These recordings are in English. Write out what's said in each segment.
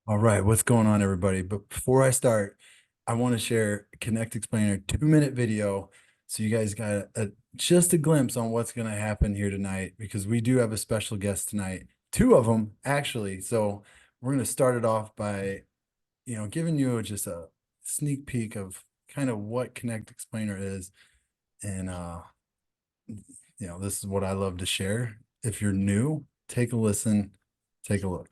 All right, what's going on, everybody? But before I start, I want to share Connect Explainer 2-minute video so you guys got just a glimpse on what's going to happen here tonight because we do have a special guest tonight, two of them actually. So we're going to start it off by, giving you just a sneak peek of kind of what Connect Explainer is, and this is what I love to share. If you're new, take a listen, take a look.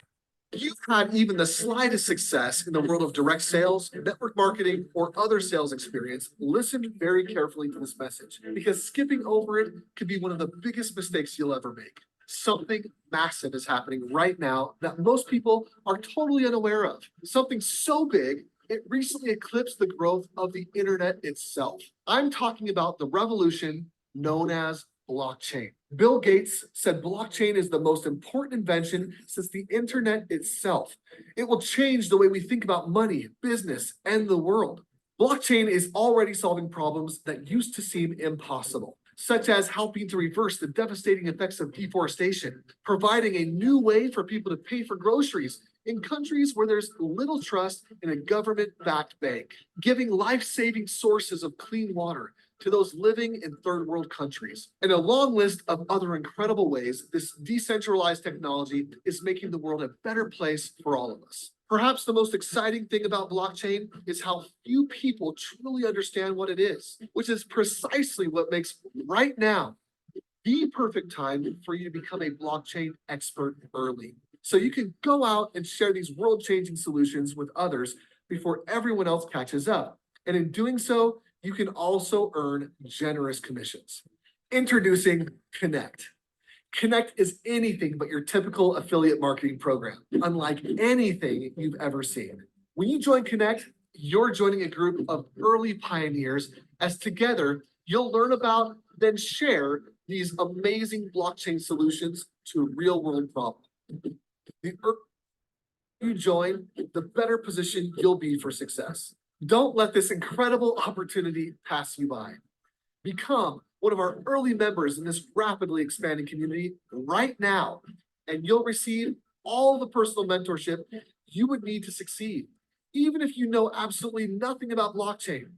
If you've had even the slightest success in the world of direct sales, network marketing, or other sales experience, listen very carefully to this message because skipping over it could be one of the biggest mistakes you'll ever make. Something massive is happening right now that most people are totally unaware of. Something so big, it recently eclipsed the growth of the internet itself. I'm talking about the revolution known as blockchain. Bill Gates said blockchain is the most important invention since the internet itself. It will change the way we think about money, business, and the world. Blockchain is already solving problems that used to seem impossible, such as helping to reverse the devastating effects of deforestation, providing a new way for people to pay for groceries in countries where there's little trust in a government-backed bank, giving life-saving sources of clean water to those living in third world countries, and a long list of other incredible ways this decentralized technology is making the world a better place for all of us. Perhaps the most exciting thing about blockchain is how few people truly understand what it is, which is precisely what makes right now the perfect time for you to become a blockchain expert early. So you can go out and share these world-changing solutions with others before everyone else catches up. And in doing so, you can also earn generous commissions. Introducing Connect. Connect is anything but your typical affiliate marketing program, unlike anything you've ever seen. When you join Connect, you're joining a group of early pioneers as together you'll learn about, then share these amazing blockchain solutions to a real world problem. The earlier you join, the better position you'll be for success. Don't let this incredible opportunity pass you by. Become one of our early members in this rapidly expanding community right now, and you'll receive all the personal mentorship you would need to succeed, even if you know absolutely nothing about blockchain.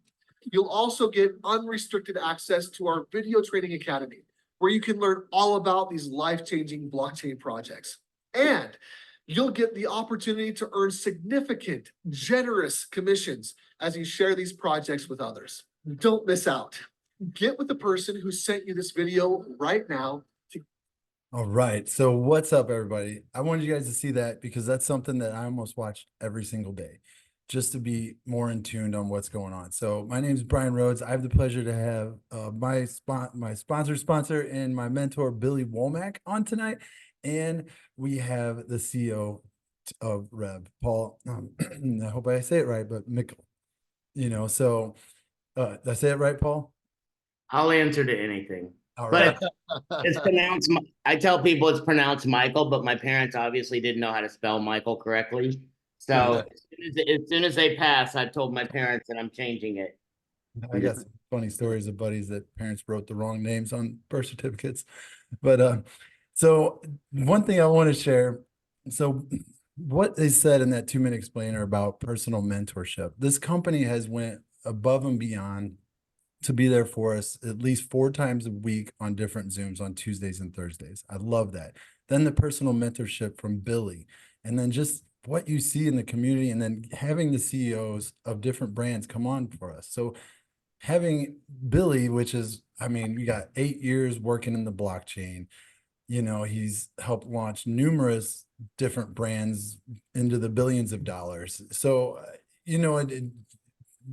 You'll also get unrestricted access to our video training academy, where you can learn all about these life-changing blockchain projects. And you'll get the opportunity to earn significant, generous commissions as you share these projects with others. Don't miss out. Get with the person who sent you this video right now. All right. So what's up, everybody? I wanted you guys to see that because that's something that I almost watch every single day just to be more in tune on what's going on. So my name is Brian Rhodes. I have the pleasure to have my sponsor and my mentor, Billy Womack, on tonight. And we have the CEO of Rev, Paul. I hope I say it right, but Mikel. Did I say it right, Paul? I'll answer to anything. All But right. it's pronounced, I tell people it's pronounced Michael, but my parents obviously didn't know how to spell Michael correctly. So as soon as they pass, I told my parents that I'm changing it. I got some funny stories of buddies that parents wrote the wrong names on birth certificates. But so one thing I want to share. So what they said in that 2-minute explainer about personal mentorship, this company has went above and beyond to be there for us at least 4 times a week on different Zooms on Tuesdays and Thursdays. I love that. Then the personal mentorship from Billy, and then just what you see in the community, and then having the CEOs of different brands come on for us. So having Billy, which is, we got 8 years working in the blockchain. He's helped launch numerous different brands into the billions of dollars. So,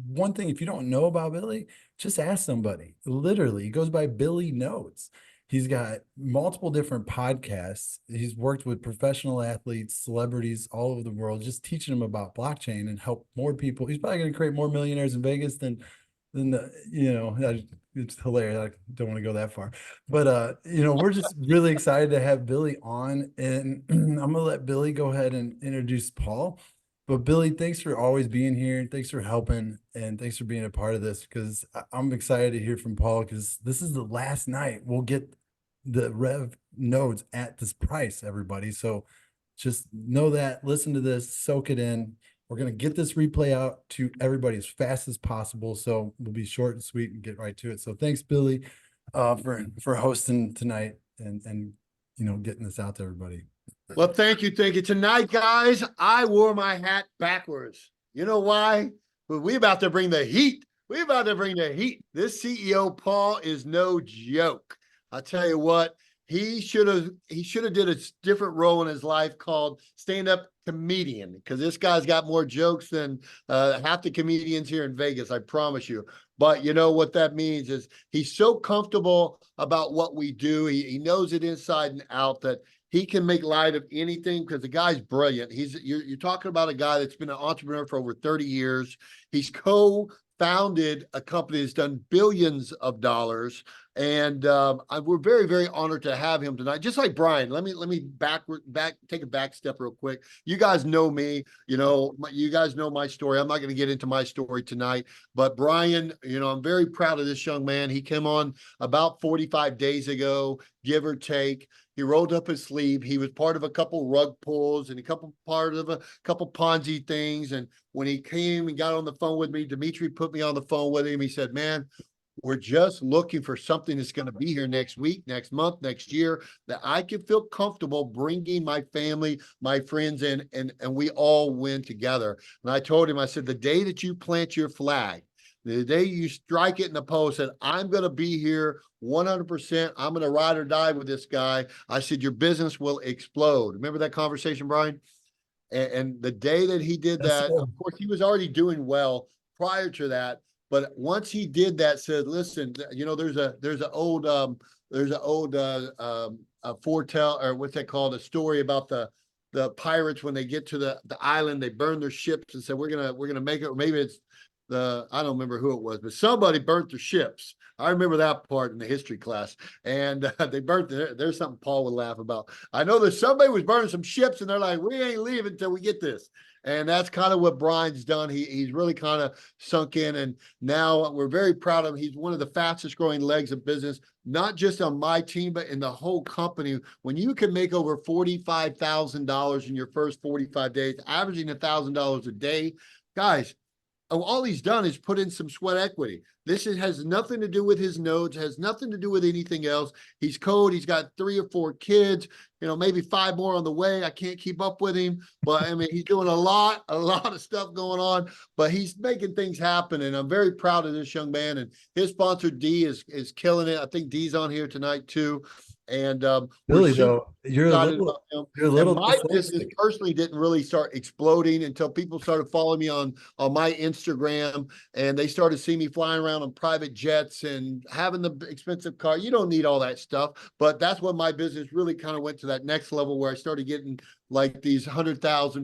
one thing, if you don't know about Billy, just ask somebody. Literally, he goes by Billy Nodes. He's got multiple different podcasts. He's worked with professional athletes, celebrities all over the world, just teaching them about blockchain and help more people. He's probably going to create more millionaires in Vegas than it's hilarious. I don't want to go that far, but we're just really excited to have Billy on, and I'm gonna let Billy go ahead and introduce Paul. But Billy, thanks for always being here. Thanks for helping, and thanks for being a part of this, because I'm excited to hear from Paul, because this is the last night we'll get the Rev nodes at this price, everybody. So just know that, listen to this, soak it in. We're going to get this replay out to everybody as fast as possible. So we'll be short and sweet and get right to it. So thanks, Billy, for hosting tonight and getting this out to everybody. Well, thank you. Thank you. Tonight, guys, I wore my hat backwards. You know why? Well, we about to bring the heat. We about to bring the heat. This CEO, Paul, is no joke. I'll tell you what, he should have did a different role in his life called stand-up comedian, because this guy's got more jokes than half the comedians here in Vegas, I promise you. But you know what that means is he's so comfortable about what we do. He knows it inside and out that he can make light of anything because the guy's brilliant. You're talking about a guy that's been an entrepreneur for over 30 years. He's co-founded a company that's done billions of dollars. And we're very, very honored to have him tonight. Just like Brian, let me take a back step real quick. You guys know me, you guys know my story. I'm not going to get into my story tonight, but Brian, I'm very proud of this young man. He came on about 45 days ago, give or take. He rolled up his sleeve. He was part of a couple rug pulls and part of a couple Ponzi things. And when he came and got on the phone with me, Dimitri put me on the phone with him. He said, man, we're just looking for something that's going to be here next week, next month, next year, that I can feel comfortable bringing my family, my friends in, and we all win together. And I told him, I said, the day that you plant your flag, the day you strike it in the post, and I'm going to be here 100%. I'm going to ride or die with this guy. I said, your business will explode. Remember that conversation, Brian? And the day that he did that, of course, he was already doing well prior to that. But once he did that, said, listen, there's an old foretell, or what's that called? A story about the pirates when they get to the island, they burn their ships and said, we're gonna make it. Or maybe it's I don't remember who it was, but somebody burnt their ships. I remember that part in the history class. And they burnt there's something Paul would laugh about. I know that somebody was burning some ships and they're like, we ain't leaving until we get this. And that's kind of what Brian's done. He's really kind of sunk in, and now we're very proud of him. He's one of the fastest growing legs of business, not just on my team, but in the whole company. When you can make over $45,000 in your first 45 days, averaging $1,000 a day, guys, all he's done is put in some sweat equity. This has nothing to do with his nodes, has nothing to do with anything else. He's he's got 3 or 4 kids, maybe 5 more on the way. I can't keep up with him, but I mean, he's doing a lot of stuff going on, but he's making things happen. And I'm very proud of this young man, and his sponsor D is killing it. I think D's on here tonight too. And Billy, though, you're a little my business personally didn't really start exploding until people started following me on my Instagram, and they started seeing me flying around on private jets and having the expensive car. You don't need all that stuff, but that's when my business really kind of went to that next level, where I started getting like these $100,000,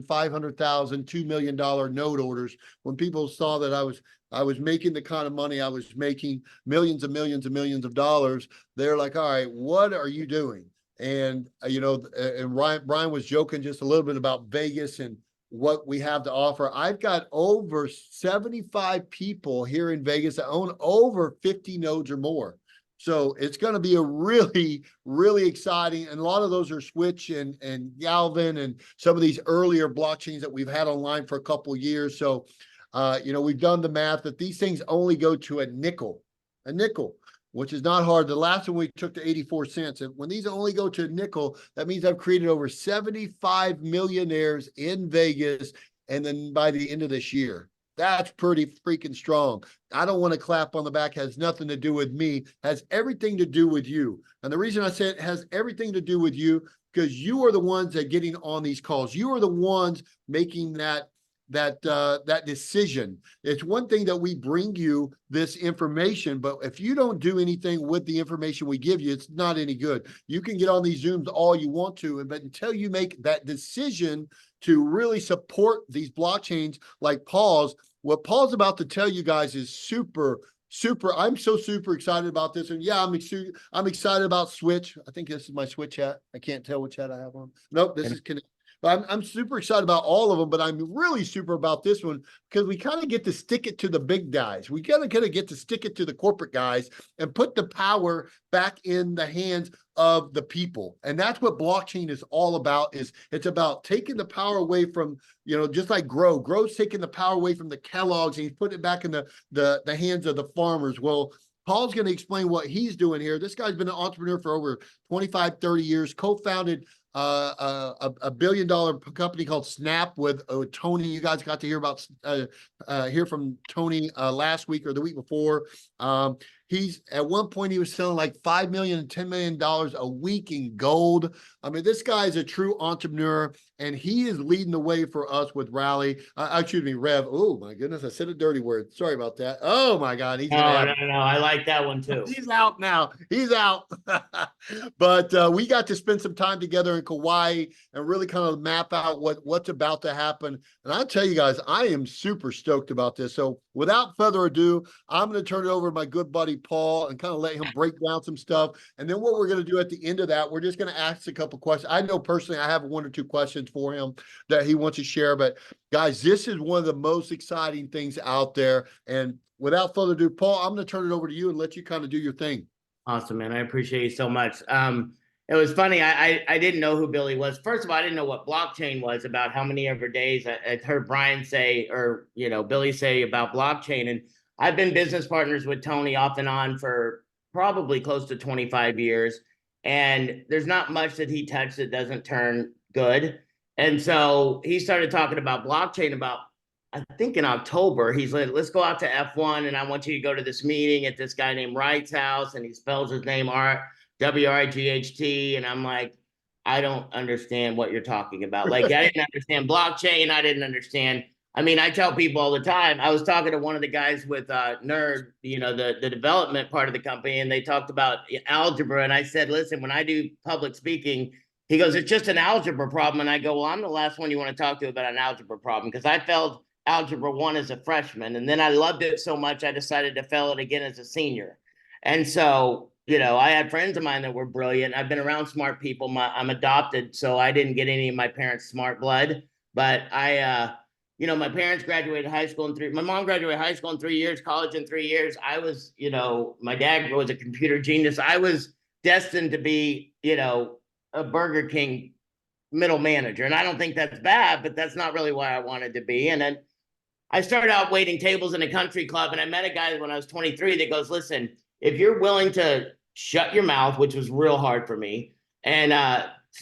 $500,000, $2 million node orders. When people saw that I was making the kind of money I was making, millions and millions and millions of dollars, they're like, all right, what are you doing? And, and Brian was joking just a little bit about Vegas and what we have to offer. I've got over 75 people here in Vegas that own over 50 nodes or more. So it's going to be a really, really exciting. And a lot of those are Switch and Galvin and some of these earlier blockchains that we've had online for a couple of years. So, we've done the math that these things only go to a nickel, which is not hard. The last one we took to 84 cents. And when these only go to a nickel, that means I've created over 75 millionaires in Vegas. And then by the end of this year, that's pretty freaking strong. I don't want to clap on the back. Has nothing to do with me. Has everything to do with you. And the reason I say it has everything to do with you, because you are the ones that are getting on these calls. You are the ones making that decision. It's one thing that we bring you this information, but if you don't do anything with the information we give you, it's not any good. You can get on these Zooms all you want to, but until you make that decision to really support these blockchains like Paul's, what Paul's about to tell you guys is super. I'm so super excited about this. And yeah, I'm excited about Switch. I think this is my Switch hat. I can't tell which hat I have on. Nope, this is Connect. I'm super excited about all of them, but I'm really super about this one because we kind of get to stick it to the big guys. We kind of get to stick it to the corporate guys and put the power back in the hands of the people. And that's what blockchain is all about. Is it's about taking the power away from, just like Grow's taking the power away from the Kellogg's and he's putting it back in the hands of the farmers. Well, Paul's going to explain what he's doing here. This guy's been an entrepreneur for over 25, 30 years, co-founded a $1 billion company called Snap with Tony. You guys got to hear from Tony last week or the week before. He's at one point he was selling like $5 million and $10 million a week in gold. I mean, this guy is a true entrepreneur, and he is leading the way for us with Rev. Oh my goodness, I said a dirty word. Sorry about that. Oh my God, he's No, I like that one too. He's out now. He's out. But we got to spend some time together in Kauai and really kind of map out what's about to happen. And I'll tell you guys, I am super stoked about this. So without further ado, I'm going to turn it over to my good buddy Paul and kind of let him break down some stuff. And then what we're going to do at the end of that, we're just going to ask a couple questions. I know personally I have 1 or 2 questions for him that he wants to share. But guys, this is one of the most exciting things out there. And without further ado, Paul, I'm going to turn it over to you and let you kind of do your thing. Awesome, man. I appreciate you so much. It was funny. I didn't know who Billy was. First of all, I didn't know what blockchain was, about how many ever days. I heard Brian say, or, Billy say about blockchain. And I've been business partners with Tony off and on for probably close to 25 years. And there's not much that he touched that doesn't turn good. And so he started talking about blockchain about, I think in October. He's like, let's go out to F1 and I want you to go to this meeting at this guy named Wright's house. And he spells his name WRIGHT. And I'm like, I don't understand what you're talking about. Like, I didn't understand blockchain. I didn't understand. I mean, I tell people all the time. I was talking to one of the guys with Nerd, the development part of the company, and they talked about algebra. And I said, listen, when I do public speaking, he goes, it's just an algebra problem. And I go, well, I'm the last one you want to talk to about an algebra problem, because I failed Algebra 1 as a freshman. And then I loved it so much, I decided to fail it again as a senior. And so, I had friends of mine that were brilliant. I've been around smart people. I'm adopted, so I didn't get any of my parents' smart blood. But my parents graduated high school in my mom graduated high school in 3 years, college in 3 years. I was, my dad was a computer genius. I was destined to be, a Burger King middle manager. And I don't think that's bad, but that's not really what I wanted to be. And then I started out waiting tables in a country club, and I met a guy when I was 23 that goes, listen, if you're willing to shut your mouth, which was real hard for me, and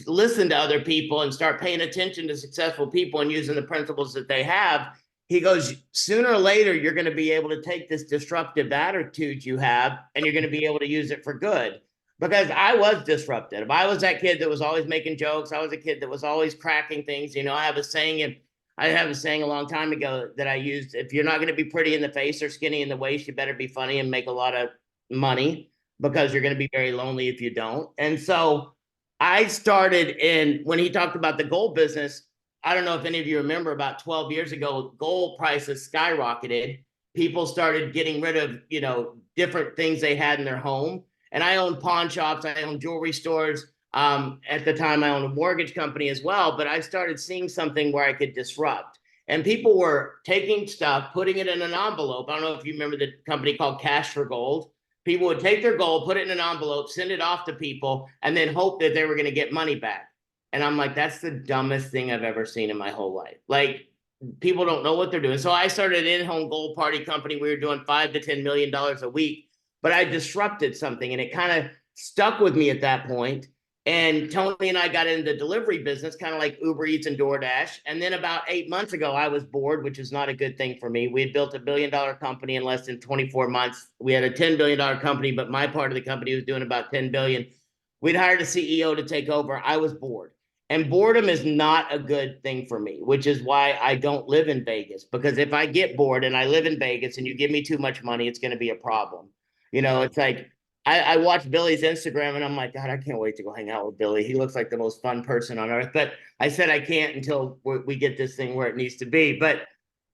listen to other people and start paying attention to successful people and using the principles that they have, he goes, sooner or later, you're going to be able to take this disruptive attitude you have, and you're going to be able to use it for good. Because I was disruptive. I was that kid that was always making jokes. I was a kid that was always cracking things. I have a saying a long time ago that I used: if you're not going to be pretty in the face or skinny in the waist, you better be funny and make a lot of money, because you're going to be very lonely if you don't. And so I started when he talked about the gold business, I don't know if any of you remember, about 12 years ago, gold prices skyrocketed. People started getting rid of, different things they had in their home. And I owned pawn shops, I owned jewelry stores. At the time, I owned a mortgage company as well. But I started seeing something where I could disrupt. And people were taking stuff, putting it in an envelope. I don't know if you remember the company called Cash for Gold. People would take their gold, put it in an envelope, send it off to people, and then hope that they were going to get money back. And I'm like, that's the dumbest thing I've ever seen in my whole life. Like, people don't know what they're doing. So I started an in-home gold party company. We were doing $5 to $10 million a week. But I disrupted something, and it kind of stuck with me at that point. And Tony and I got into the delivery business, kind of like Uber Eats and DoorDash. And then about 8 months ago, I was bored, which is not a good thing for me. We had built a $1 billion company in less than 24 months. We had a $10 billion company, but my part of the company was doing about $10 billion. We'd hired a CEO to take over. I was bored. And boredom is not a good thing for me, which is why I don't live in Vegas. Because if I get bored and I live in Vegas and you give me too much money, it's going to be a problem. It's like, I watch Billy's Instagram and I'm like, God, I can't wait to go hang out with Billy. He looks like the most fun person on earth. But I said I can't until we get this thing where it needs to be. But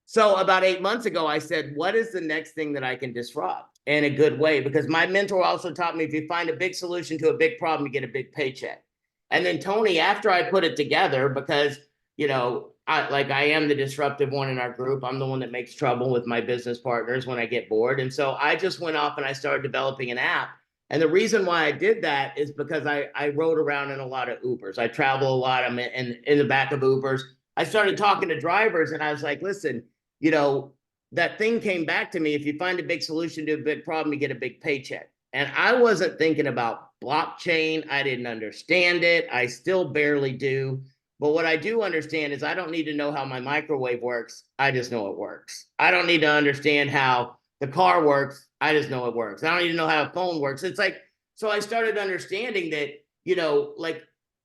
so about 8 months ago, I said, what is the next thing that I can disrupt in a good way? Because my mentor also taught me, if you find a big solution to a big problem, you get a big paycheck. And then Tony, after I put it together, because you know, I am the disruptive one in our group. I'm the one that makes trouble with my business partners when I get bored. And so I just went off and I started developing an app. And the reason why I did that is because I rode around in a lot of Ubers. I travel a lot. I'm in the back of Ubers. I started talking to drivers and I was like, listen, you know, that thing came back to me. If you find a big solution to a big problem, you get a big paycheck. And I wasn't thinking about blockchain. I didn't understand it. I still barely do. But what I do understand is I don't need to know how my microwave works. I just know it works. I don't need to understand how the car works. I just know it works. I don't need to know how a phone works. It's like, so I started understanding that, you know, like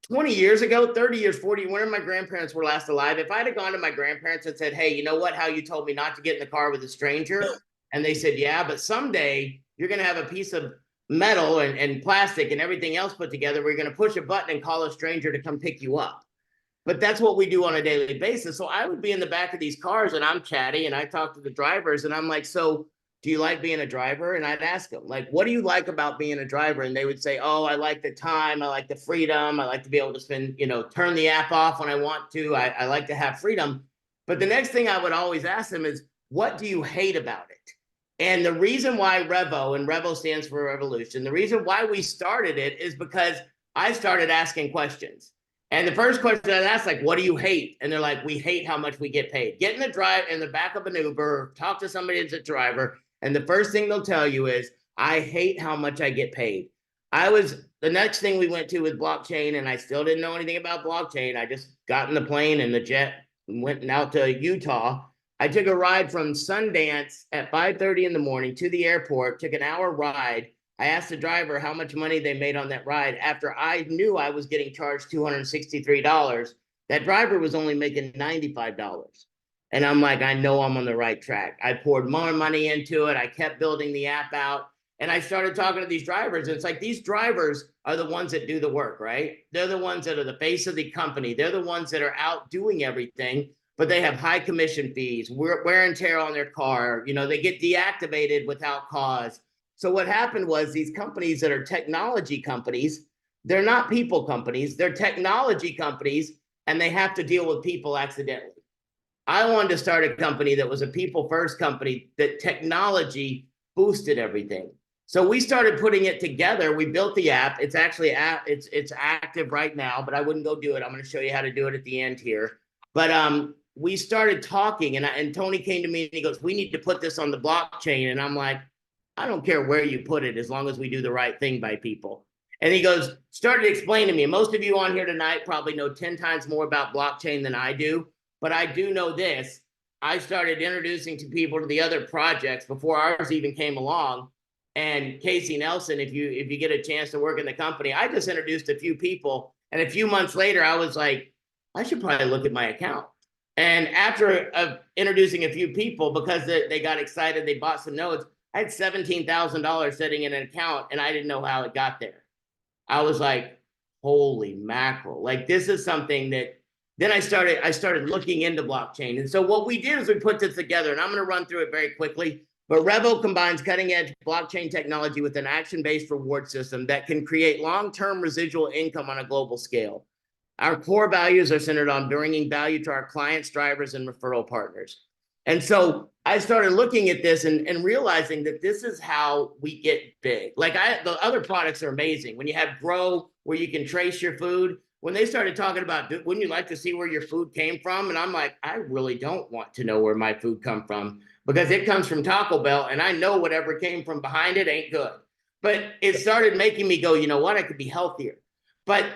20 years ago, 30 years, 40, whenever my grandparents were last alive, if I'd have gone to my grandparents and said, hey, you know what, how you told me not to get in the car with a stranger? And they said, yeah, but someday you're going to have a piece of metal and plastic and everything else put together. We're going to push a button and call a stranger to come pick you up. But that's what we do on a daily basis. So I would be in the back of these cars and I'm chatty and I talk to the drivers and I'm like, so do you like being a driver? And I'd ask them, like, what do you like about being a driver? And they would say, oh, I like the time. I like the freedom. I like to be able to spend, you know, turn the app off when I want to. I like to have freedom. But the next thing I would always ask them is, what do you hate about it? And the reason why Revo, and Revo stands for revolution, the reason why we started it is because I started asking questions. And the first question I asked, like, what do you hate? And they're like, we hate how much we get paid. Get in the back of an Uber, talk to somebody that's a driver. And the first thing they'll tell you is, I hate how much I get paid. The next thing we went to was blockchain, and I still didn't know anything about blockchain. I just got in the plane and the jet and went out to Utah. I took a ride from Sundance at 5:30 in the morning to the airport, took an hour ride. I asked the driver how much money they made on that ride after I knew I was getting charged $263. That driver was only making $95. And I'm like, I know I'm on the right track. I poured more money into it. I kept building the app out. And I started talking to these drivers. And it's like, these drivers are the ones that do the work, right? They're the ones that are the face of the company. They're the ones that are out doing everything, but they have high commission fees, wear and tear on their car. You know, they get deactivated without cause. So what happened was these companies that are technology companies, they're not people companies, they're technology companies, and they have to deal with people accidentally. I wanted to start a company that was a people first company, that technology boosted everything. So we started putting it together. We built the app. It's actually it's active right now, but I wouldn't go do it. I'm going to show you how to do it at the end here. But we started talking, and Tony came to me and he goes, we need to put this on the blockchain. And I'm like, I don't care where you put it, as long as we do the right thing by people. And he goes, started to explain to me, and most of you on here tonight probably know 10 times more about blockchain than I do, but I do know this. I started introducing to people to the other projects before ours even came along. And Casey Nelson, if you get a chance to work in the company, I just introduced a few people. And a few months later, I was like, I should probably look at my account. And after introducing a few people, because they got excited, they bought some nodes, I had $17,000 sitting in an account and I didn't know how it got there. I was like, holy mackerel. Like, this is something that, then I started looking into blockchain. And so what we did is we put this together, and I'm going to run through it very quickly. But Revo combines cutting edge blockchain technology with an action-based reward system that can create long-term residual income on a global scale. Our core values are centered on bringing value to our clients, drivers, and referral partners. And so I started looking at this and realizing that this is how we get big. Like, the other products are amazing. When you have Grow, where you can trace your food, when they started talking about, wouldn't you like to see where your food came from? And I'm like, I really don't want to know where my food come from, because it comes from Taco Bell and I know whatever came from behind it ain't good. But it started making me go, you know what, I could be healthier. But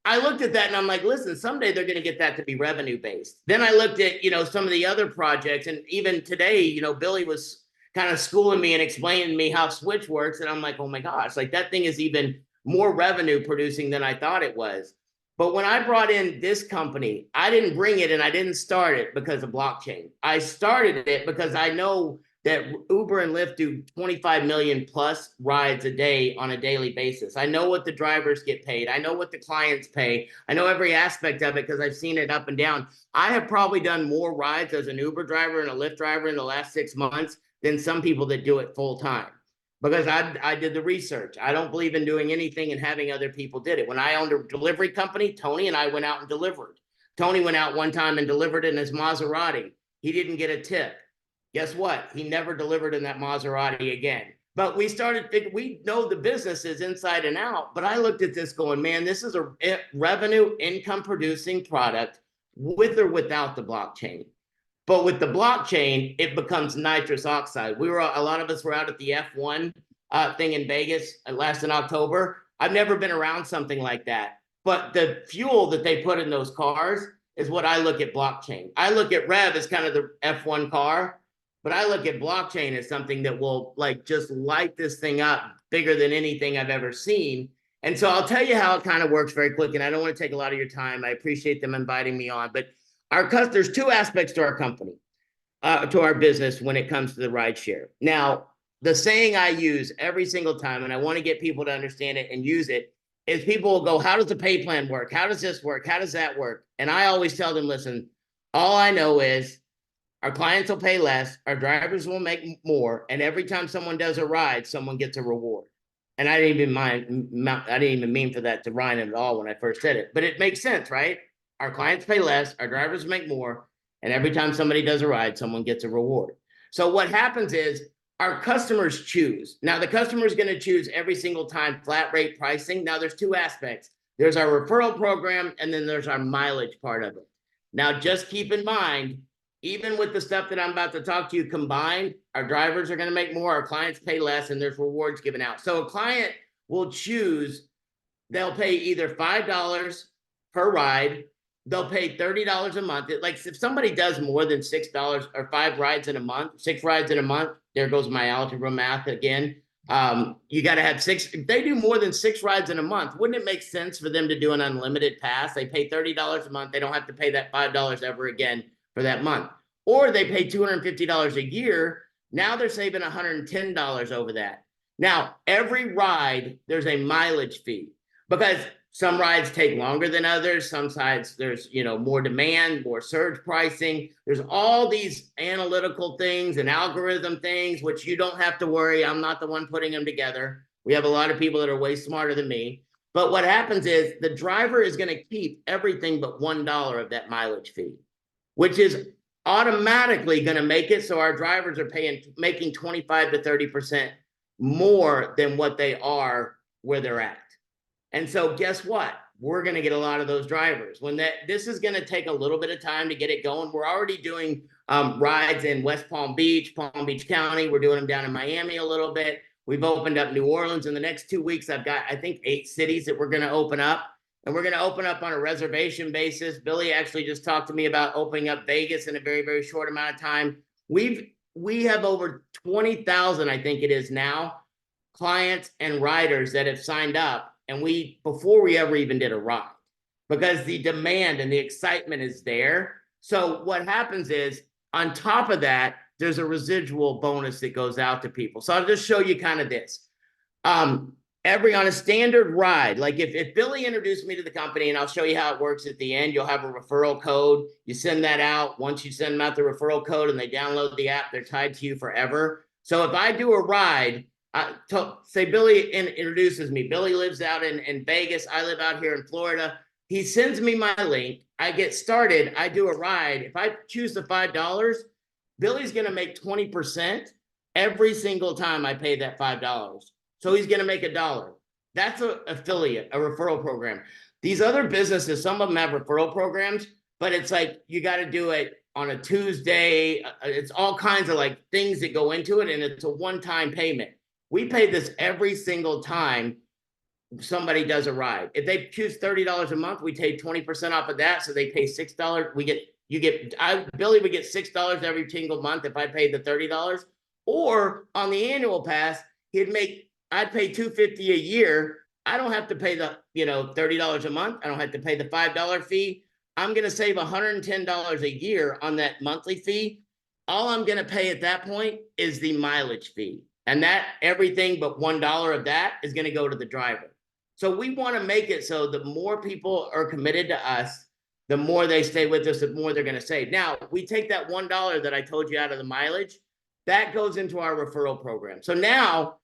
I looked at that and I'm like, listen, someday they're going to get that to be revenue based. Then I looked at, some of the other projects, and even today, Billy was kind of schooling me and explaining to me how Switch works. And I'm like, oh my gosh, like, that thing is even more revenue producing than I thought it was. But when I brought in this company, I didn't bring it and I didn't start it because of blockchain. I started it because I know that Uber and Lyft do 25 million plus rides a day on a daily basis. I know what the drivers get paid. I know what the clients pay. I know every aspect of it because I've seen it up and down. I have probably done more rides as an Uber driver and a Lyft driver in the last 6 months than some people that do it full time, because I did the research. I don't believe in doing anything and having other people did it. When I owned a delivery company, Tony and I went out and delivered. Tony went out one time and delivered in his Maserati. He didn't get a tip. Guess what? He never delivered in that Maserati again. But we started thinking, we know the businesses inside and out, but I looked at this going, man, this is a revenue income producing product with or without the blockchain. But with the blockchain, it becomes nitrous oxide. A lot of us were out at the F1 thing in Vegas last in October. I've never been around something like that. But the fuel that they put in those cars is what I look at blockchain. I look at Rev as kind of the F1 car, but I look at blockchain as something that will like just light this thing up bigger than anything I've ever seen. And so I'll tell you how it kind of works very quick. And I don't want to take a lot of your time. I appreciate them inviting me on, but there's two aspects to our company, to our business when it comes to the rideshare. Now, the saying I use every single time, and I want to get people to understand it and use it, is people will go, how does the pay plan work? How does this work? How does that work? And I always tell them, listen, all I know is our clients will pay less, our drivers will make more, and every time someone does a ride, someone gets a reward. And I didn't even mean for that to rhyme at all when I first said it, but it makes sense, right? Our clients pay less, our drivers make more, and every time somebody does a ride, someone gets a reward. So what happens is our customers choose. Now, the customer is going to choose every single time flat rate pricing. Now, there's two aspects. There's our referral program, and then there's our mileage part of it. Now, just keep in mind, even with the stuff that I'm about to talk to you combined, our drivers are going to make more, our clients pay less, and there's rewards given out. So a client will choose, they'll pay either $5 per ride, they'll pay $30 a month. Like if somebody does more than $6 or 5 rides in a month, 6 rides in a month, there goes my algebra math again. You got to have 6. If they do more than 6 rides in a month, wouldn't it make sense for them to do an unlimited pass? They pay $30 a month. They don't have to pay that $5 ever again for that month. Or they pay $250 a year. Now they're saving $110 over that. Now, every ride, there's a mileage fee because some rides take longer than others. Some sides, there's more demand, more surge pricing. There's all these analytical things and algorithm things, which you don't have to worry. I'm not the one putting them together. We have a lot of people that are way smarter than me. But what happens is the driver is going to keep everything but $1 of that mileage fee, which is automatically going to make it so our drivers are making 25 to 30% more than what they are where they're at. And so guess what? We're going to get a lot of those drivers. This is going to take a little bit of time to get it going. We're already doing rides in West Palm Beach County. We're doing them down in Miami a little bit. We've opened up New Orleans. In the next 2 weeks, I've got, I think, 8 cities that we're going to open up. And we're going to open up on a reservation basis. Billy actually just talked to me about opening up Vegas in a very, very short amount of time. We have over 20,000, I think it is now, clients and riders that have signed up. And before we ever even did a ride, because the demand and the excitement is there. So what happens is on top of that, there's a residual bonus that goes out to people. So I'll just show you kind of this. On a standard ride, like if Billy introduced me to the company, and I'll show you how it works at the end, you'll have a referral code. You send that out. Once you send them out the referral code and they download the app, they're tied to you forever. So if I do a ride, say Billy introduces me. Billy lives out in Vegas. I live out here in Florida. He sends me my link. I get started. I do a ride. If I choose the $5, Billy's going to make 20% every single time I pay that $5. So he's going to make $1. That's an affiliate, a referral program. These other businesses, some of them have referral programs, but it's like you got to do it on a Tuesday. It's all kinds of like things that go into it, and it's a one-time payment. We pay this every single time somebody does a ride. If they choose $30 a month, we take 20% off of that. So they pay $6. Billy would get $6 every single month if I paid the $30. Or on the annual pass, I'd pay $250 a year. I don't have to pay the $30 a month. I don't have to pay the $5 fee. I'm going to save $110 a year on that monthly fee. All I'm going to pay at that point is the mileage fee. And that everything but $1 of that is going to go to the driver. So we want to make it so the more people are committed to us, the more they stay with us, the more they're going to save. Now, we take that $1 that I told you out of the mileage, that goes into our referral program. So now,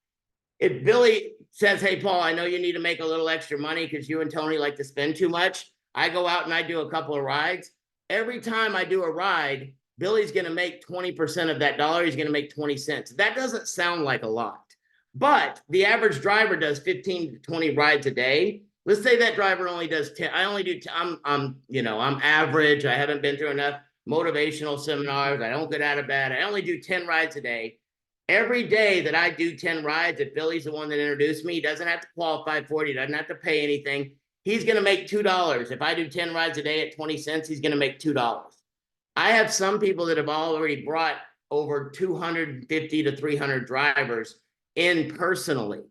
if Billy says, hey, Paul, I know you need to make a little extra money because you and Tony like to spend too much, I go out and I do a couple of rides. Every time I do a ride, Billy's going to make 20% of that dollar. He's going to make 20 cents. That doesn't sound like a lot, but the average driver does 15 to 20 rides a day. Let's say that driver only does 10. I only do, I'm average. I haven't been through enough motivational seminars. I don't get out of bed. I only do 10 rides a day. Every day that I do 10 rides, if Billy's the one that introduced me, he doesn't have to qualify for it. He doesn't have to pay anything. He's going to make $2. If I do 10 rides a day at 20 cents, he's going to make $2. I have some people that have already brought over 250 to 300 drivers in personally.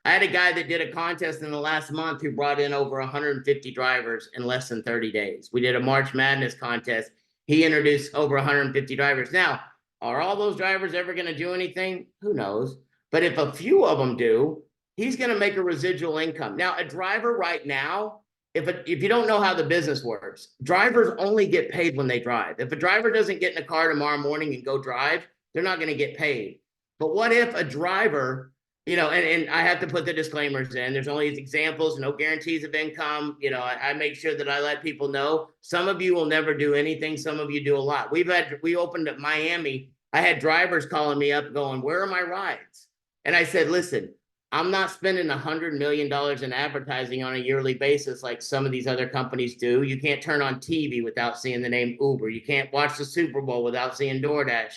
I had a guy that did a contest in the last month who brought in over 150 drivers in less than 30 days. We did a March Madness contest. He introduced over 150 drivers. Now, are all those drivers ever going to do anything? Who knows? But if a few of them do, he's going to make a residual income. Now, a driver right now, if you don't know how the business works, drivers only get paid when they drive. If a driver doesn't get in a car tomorrow morning and go drive, they're not going to get paid. But what if a driver, and I have to put the disclaimers in, there's only examples, no guarantees of income. I make sure that I let people know. Some of you will never do anything. Some of you do a lot. We opened at Miami. I had drivers calling me up going, where are my rides? And I said, listen, I'm not spending $100 million in advertising on a yearly basis like some of these other companies do. You can't turn on TV without seeing the name Uber. You can't watch the Super Bowl without seeing DoorDash.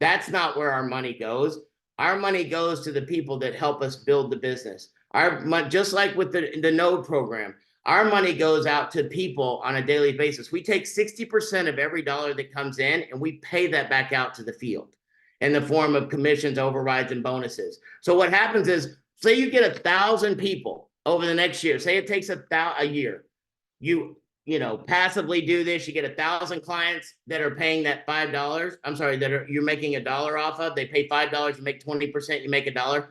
That's not where our money goes. Our money goes to the people that help us build the business. Just like with the Node program, our money goes out to people on a daily basis. We take 60% of every dollar that comes in and we pay that back out to the field in the form of commissions, overrides, and bonuses. So what happens is, say you get 1,000 people over the next year. Say it takes a year. You passively do this. You get 1,000 clients that are paying that $5. I'm sorry, you're making $1 off of. They pay $5. You make 20%. You make $1.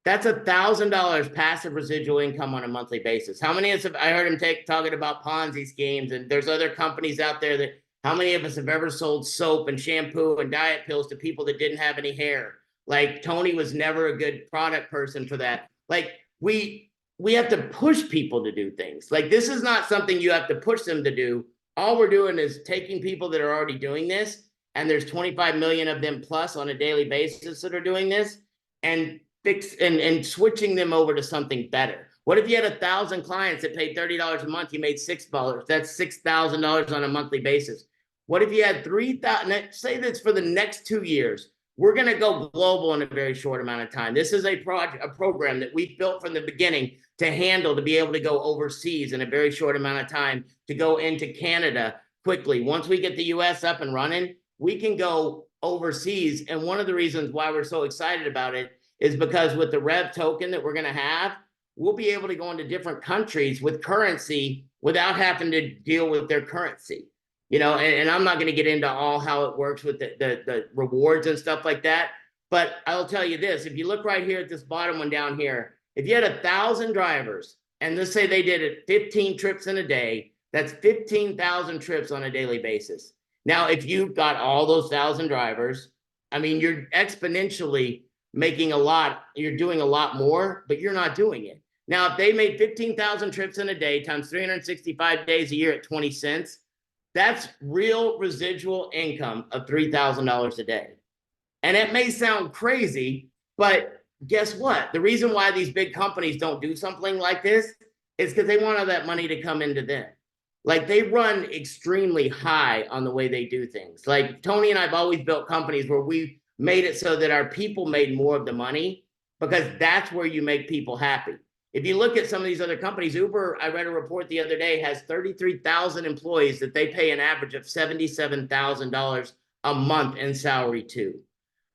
That's $1,000 passive residual income on a monthly basis. How many of us I heard him talking about Ponzi schemes, and there's other companies out there that. How many of us have ever sold soap and shampoo and diet pills to people that didn't have any hair? Like Tony was never a good product person for that. Like we have to push people to do things. Like this is not something you have to push them to do. All we're doing is taking people that are already doing this, and there's 25 million of them plus on a daily basis that are doing this, and switching them over to something better. What if you had 1,000 clients that paid $30 a month? You made $6. That's $6,000 on a monthly basis. What if you had 3,000? Say that's for the next 2 years. We're going to go global in a very short amount of time. This is a program that we built from the beginning to be able to go overseas in a very short amount of time, to go into Canada quickly. Once we get the US up and running, we can go overseas. And one of the reasons why we're so excited about it is because with the Rev token that we're going to have, we'll be able to go into different countries with currency without having to deal with their currency. And I'm not going to get into all how it works with the rewards and stuff like that. But I'll tell you this, if you look right here at this bottom one down here, if you had 1,000 drivers, and let's say they did it 15 trips in a day, that's 15,000 trips on a daily basis. Now, if you've got all those 1,000 drivers, I mean, you're exponentially making a lot, you're doing a lot more, but you're not doing it. Now, if they made 15,000 trips in a day times 365 days a year at 20 cents, that's real residual income of $3,000 a day. And it may sound crazy, but guess what? The reason why these big companies don't do something like this is because they want all that money to come into them. Like they run extremely high on the way they do things. Like Tony and I have always built companies where we made it so that our people made more of the money, because that's where you make people happy. If you look at some of these other companies, Uber, I read a report the other day, has 33,000 employees that they pay an average of $77,000 a month in salary to.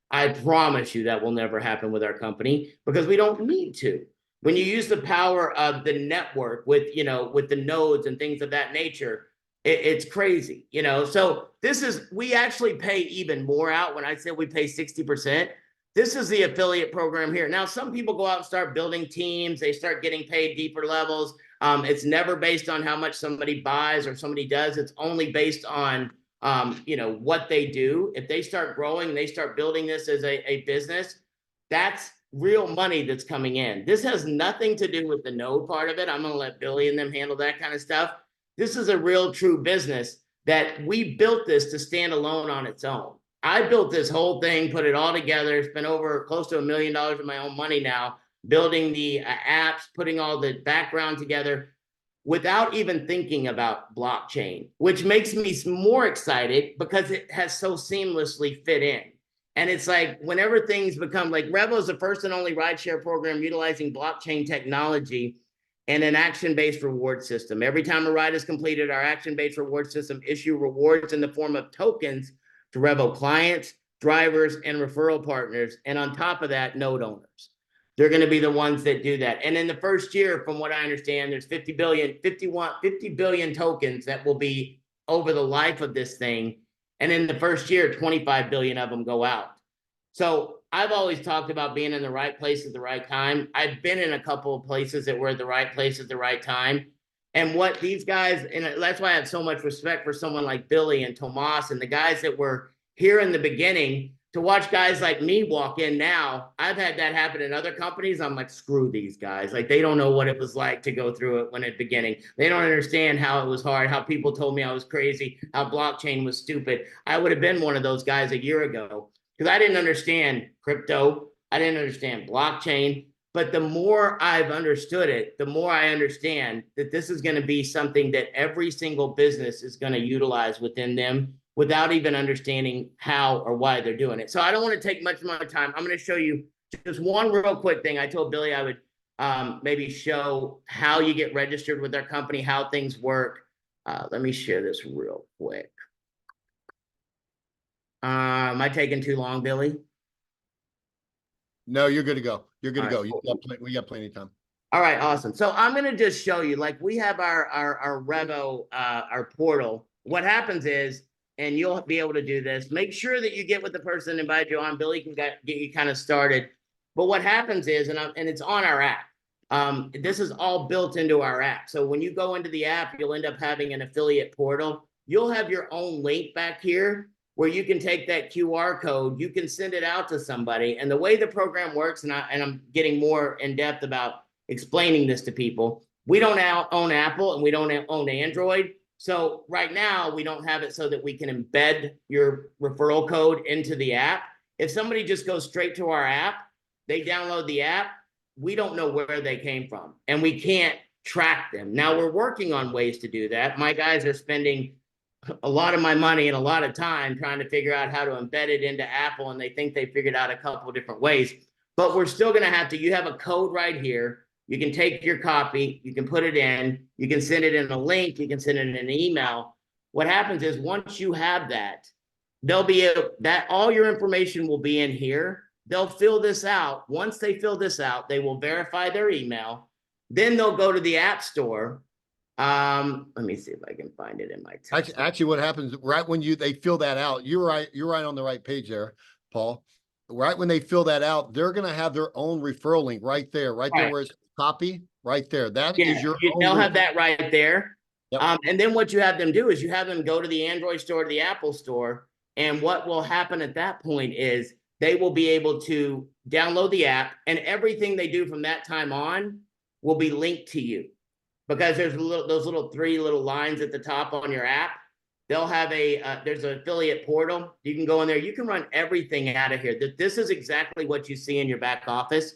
I promise you that will never happen with our company because we don't need to. When you use the power of the network with the nodes and things of that nature, it's crazy, So we actually pay even more out. When I say we pay 60%, this is the affiliate program here. Now, some people go out and start building teams. They start getting paid deeper levels. It's never based on how much somebody buys or somebody does. It's only based on, what they do. If they start growing and they start building this as a business, that's real money that's coming in. This has nothing to do with the node part of it. I'm going to let Billy and them handle that kind of stuff. this is a real true business that we built this to stand alone on its own. I built this whole thing, put it all together, spent over close to $1 million of my own money now, building the apps, putting all the background together without even thinking about blockchain, which makes me more excited because it has so seamlessly fit in. And it's like, whenever things become like, Revo is the first and only rideshare program utilizing blockchain technology and an action-based reward system. Every time a ride is completed, our action-based reward system issue rewards in the form of tokens to Revo clients, drivers, and referral partners. And on top of that, node owners. They're going to be the ones that do that. And in the first year, from what I understand, there's 50 billion tokens that will be over the life of this thing. And in the first year, 25 billion of them go out. So I've always talked about being in the right place at the right time. I've been in a couple of places that were at the right place at the right time. And what these guys, and that's why I have so much respect for someone like Billy and Tomas and the guys that were here in the beginning. To watch guys like me walk in now, I've had that happen in other companies. I'm like, screw these guys. Like, they don't know what it was like to go through it when at the beginning. They don't understand how it was hard, how people told me I was crazy, how blockchain was stupid. I would have been one of those guys a year ago because I didn't understand crypto. I didn't understand blockchain. But the more I've understood it, the more I understand that this is going to be something that every single business is going to utilize within them, without even understanding how or why they're doing it. So I don't want to take much more time. I'm going to show you just one real quick thing. I told Billy I would maybe show how you get registered with our company, how things work. Let me share this real quick. Am I taking too long, Billy? No, you're good to go. You're good to All go. right, cool. We got plenty of time. All right, awesome. So I'm going to just show you, like, we have our Revo, our portal. What happens is, and you'll be able to do this, make sure that you get with the person that invited you on. Billy can get you kind of started. But what happens is, and it's on our app. This is all built into our app. So when you go into the app, you'll end up having an affiliate portal. You'll have your own link back here where you can take that QR code, you can send it out to somebody. And the way the program works, and I'm getting more in depth about explaining this to people, we don't own Apple and we don't own Android. So right now we don't have it so that we can embed your referral code into the app. If somebody just goes straight to our app, they download the app, we don't know where they came from and we can't track them. Now we're working on ways to do that. My guys are spending a lot of my money and a lot of time trying to figure out how to embed it into Apple, and they think they figured out a couple of different ways, but we're still going to have to, you have a code right here. You can take your copy, you can put it in, you can send it in a link, you can send it in an email. What happens is once you have that, they'll be able, that all your information will be in here. They'll fill this out. Once they fill this out, they will verify their email. Then they'll go to the App Store. Let me see if I can find it in my text. Actually, what happens right when they fill that out, you're right on the right page there, Paul. Right when they fill that out, they're going to have their own referral link right there where it's copy right there. That is your own. They'll have that right there. Yep. And then what you have them do is you have them go to the Android store, to the Apple store. And what will happen at that point is they will be able to download the app, and everything they do from that time on will be linked to you, because there's those little 3 little lines at the top on your app. They'll have there's an affiliate portal. You can go in there. You can run everything out of here. This is exactly what you see in your back office.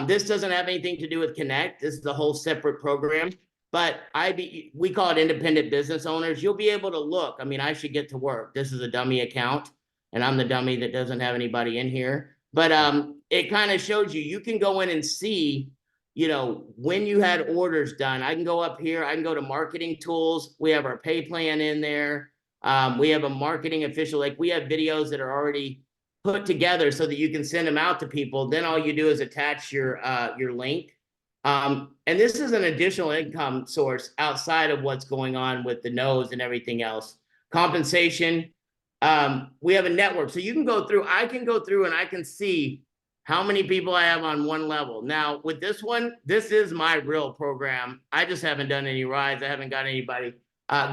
This doesn't have anything to do with Connect. This is a whole separate program. But we call it independent business owners. You'll be able to look. I mean, I should get to work. This is a dummy account, and I'm the dummy that doesn't have anybody in here. But it kind of shows you can go in and see, when you had orders done. I can go up here. I can go to marketing tools. We have our pay plan in there. We have a marketing official. Like, we have videos that are already put together so that you can send them out to people. Then all you do is attach your link. And this is an additional income source outside of what's going on with the nodes and everything else. Compensation. We have a network. So you can go through, I can go through and I can see how many people I have on one level. Now with this one, this is my real program. I just haven't done any rides. I haven't got anybody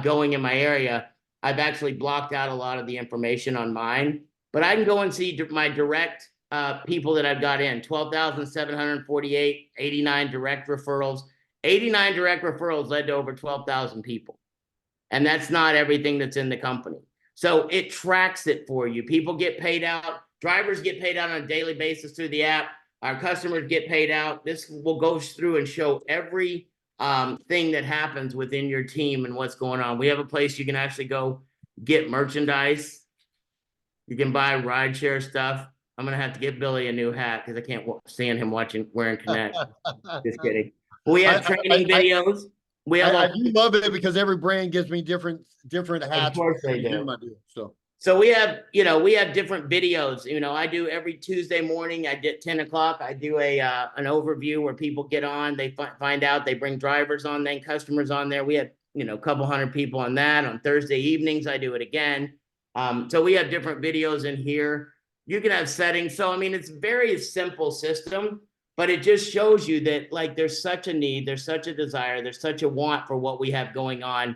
going in my area. I've actually blocked out a lot of the information on mine, but I can go and see my direct people that I've got in. 12,748, 89 direct referrals. 89 direct referrals led to over 12,000 people. And that's not everything that's in the company. So it tracks it for you. People get paid out. Drivers get paid out on a daily basis through the app. Our customers get paid out. This will go through and show every thing that happens within your team and what's going on. We have a place you can actually go get merchandise. You can buy rideshare stuff. I'm gonna have to get Billy a new hat because I can't stand him wearing Connect. Just kidding. We have training videos. We have I do love it because every brand gives me different hats. Of course they do. So we have different videos. I do every Tuesday morning. I did 10 o'clock. I do an overview where people get on. They find out. They bring drivers on, then customers on there. We have a couple hundred people on that. On Thursday evenings, I do it again. So we have different videos in here. You can have settings. So it's a very simple system, but it just shows you that there's such a need, there's such a desire, there's such a want for what we have going on.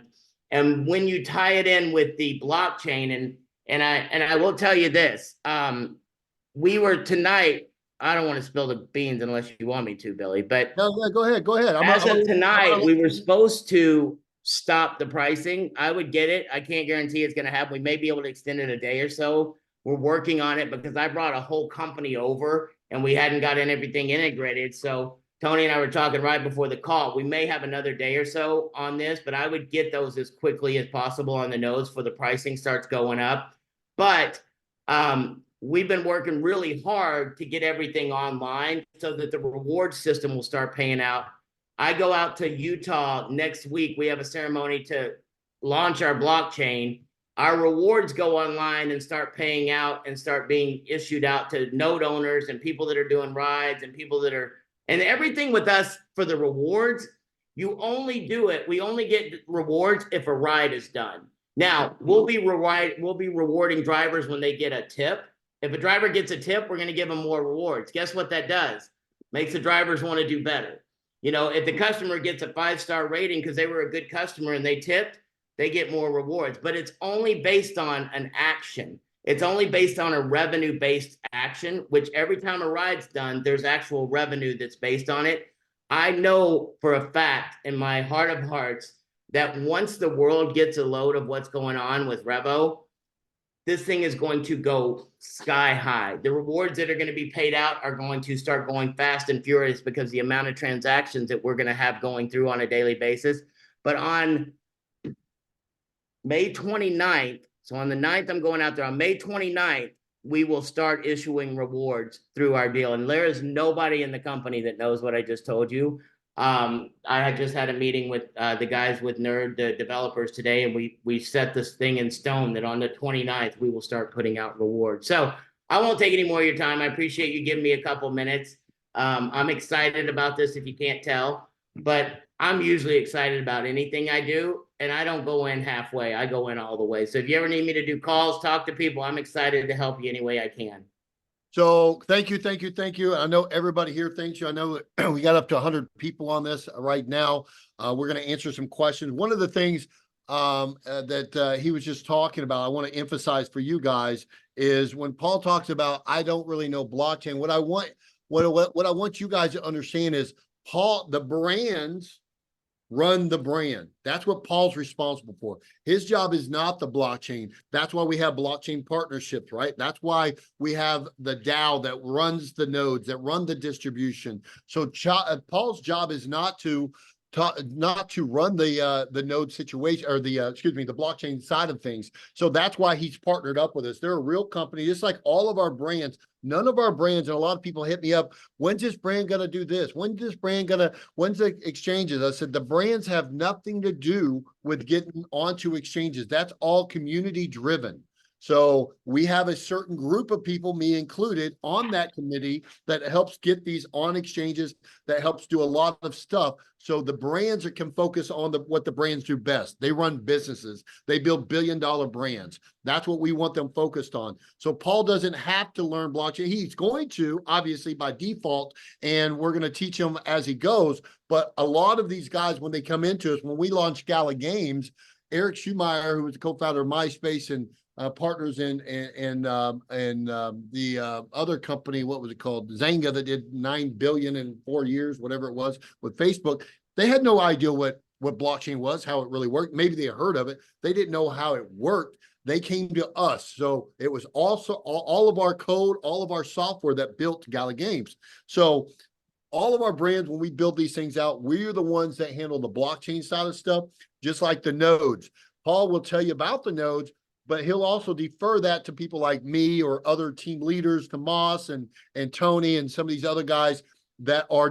And when you tie it in with the blockchain, and I will tell you this, we were tonight, I don't want to spill the beans unless you want me to, Billy, but no, go ahead. As of tonight, we were supposed to stop the pricing. I would get it. I can't guarantee it's going to happen. We may be able to extend it a day or so. We're working on it because I brought a whole company over and we hadn't gotten everything integrated. So Tony and I were talking right before the call. We may have another day or so on this, but I would get those as quickly as possible on the nodes before the pricing starts going up. But we've been working really hard to get everything online so that the reward system will start paying out. I go out to Utah next week. We have a ceremony to launch our blockchain. Our rewards go online and start paying out and start being issued out to node owners and people that are doing rides and people that are, and everything with us for the rewards, you only do it. We only get rewards if a ride is done. Now, we'll be rewarding drivers when they get a tip. If a driver gets a tip, we're going to give them more rewards. Guess what that does? Makes the drivers want to do better. If the customer gets a 5-star rating because they were a good customer and they tipped, they get more rewards. But it's only based on an action. It's only based on a revenue-based action, which every time a ride's done, there's actual revenue that's based on it. I know for a fact in my heart of hearts that once the world gets a load of what's going on with Revo, this thing is going to go sky high. The rewards that are going to be paid out are going to start going fast and furious because the amount of transactions that we're going to have going through on a daily basis. But on May 29th, so on the 9th, I'm going out there. On May 29th, we will start issuing rewards through our deal. And there is nobody in the company that knows what I just told you. I had just had a meeting with the guys with Nerd, the developers today, and we set this thing in stone that on the 29th, we will start putting out rewards. So I won't take any more of your time. I appreciate you giving me a couple minutes. I'm excited about this if you can't tell, but I'm usually excited about anything I do, and I don't go in halfway. I go in all the way. So if you ever need me to do calls, talk to people, I'm excited to help you any way I can. So thank you. I know everybody here thanks you. I know we got up to 100 people on this right now. We're going to answer some questions. One of the things that he was just talking about, I want to emphasize for you guys is when Paul talks about, I don't really know blockchain. What I want you guys to understand is the brands run the brand. That's what Paul's responsible for. His job is not the blockchain. That's why we have blockchain partnerships, right? That's why we have the DAO that runs the nodes, that run the distribution. So Paul's job is not to run the node situation or the blockchain side of things. So that's why he's partnered up with us. They're a real company, just like all of our brands. None of our brands, and a lot of people hit me up, when's this brand going to do this? When's the exchanges? I said, the brands have nothing to do with getting onto exchanges. That's all community driven. So we have a certain group of people, me included, on that committee that helps get these on exchanges, that helps do a lot of stuff. So the brands can focus on what the brands do best. They run businesses. They build billion-dollar brands. That's what we want them focused on. So Paul doesn't have to learn blockchain. He's going to, obviously, by default, and we're going to teach him as he goes. But a lot of these guys, when they come into us, when we launched Gala Games, Eric Schumeyer, who was the co-founder of MySpace and partners in the other company, what was it called? Zynga, that did $9 billion in 4 years, whatever it was, with Facebook. They had no idea what what blockchain was, how it really worked. Maybe they heard of it. They didn't know how it worked. They came to us. So it was also all of our code, all of our software that built Gala Games. So all of our brands, when we build these things out, we're the ones that handle the blockchain side of stuff, just like the nodes. Paul will tell you about the nodes, but he'll also defer that to people like me or other team leaders, to Moss and Tony and some of these other guys that are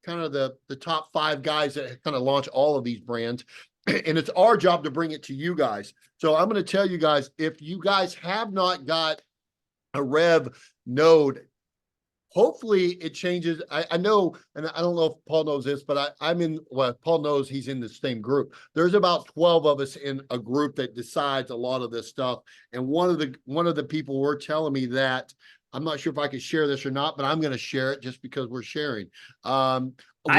kind of the top 5 guys that kind of launch all of these brands. And it's our job to bring it to you guys. So I'm going to tell you guys, if you guys have not got a Rev node, hopefully it changes. I know, and I don't know if Paul knows this, but Paul knows, he's in the same group. There's about 12 of us in a group that decides a lot of this stuff. And one of the people were telling me that, I'm not sure if I could share this or not, but I'm going to share it just because we're sharing. I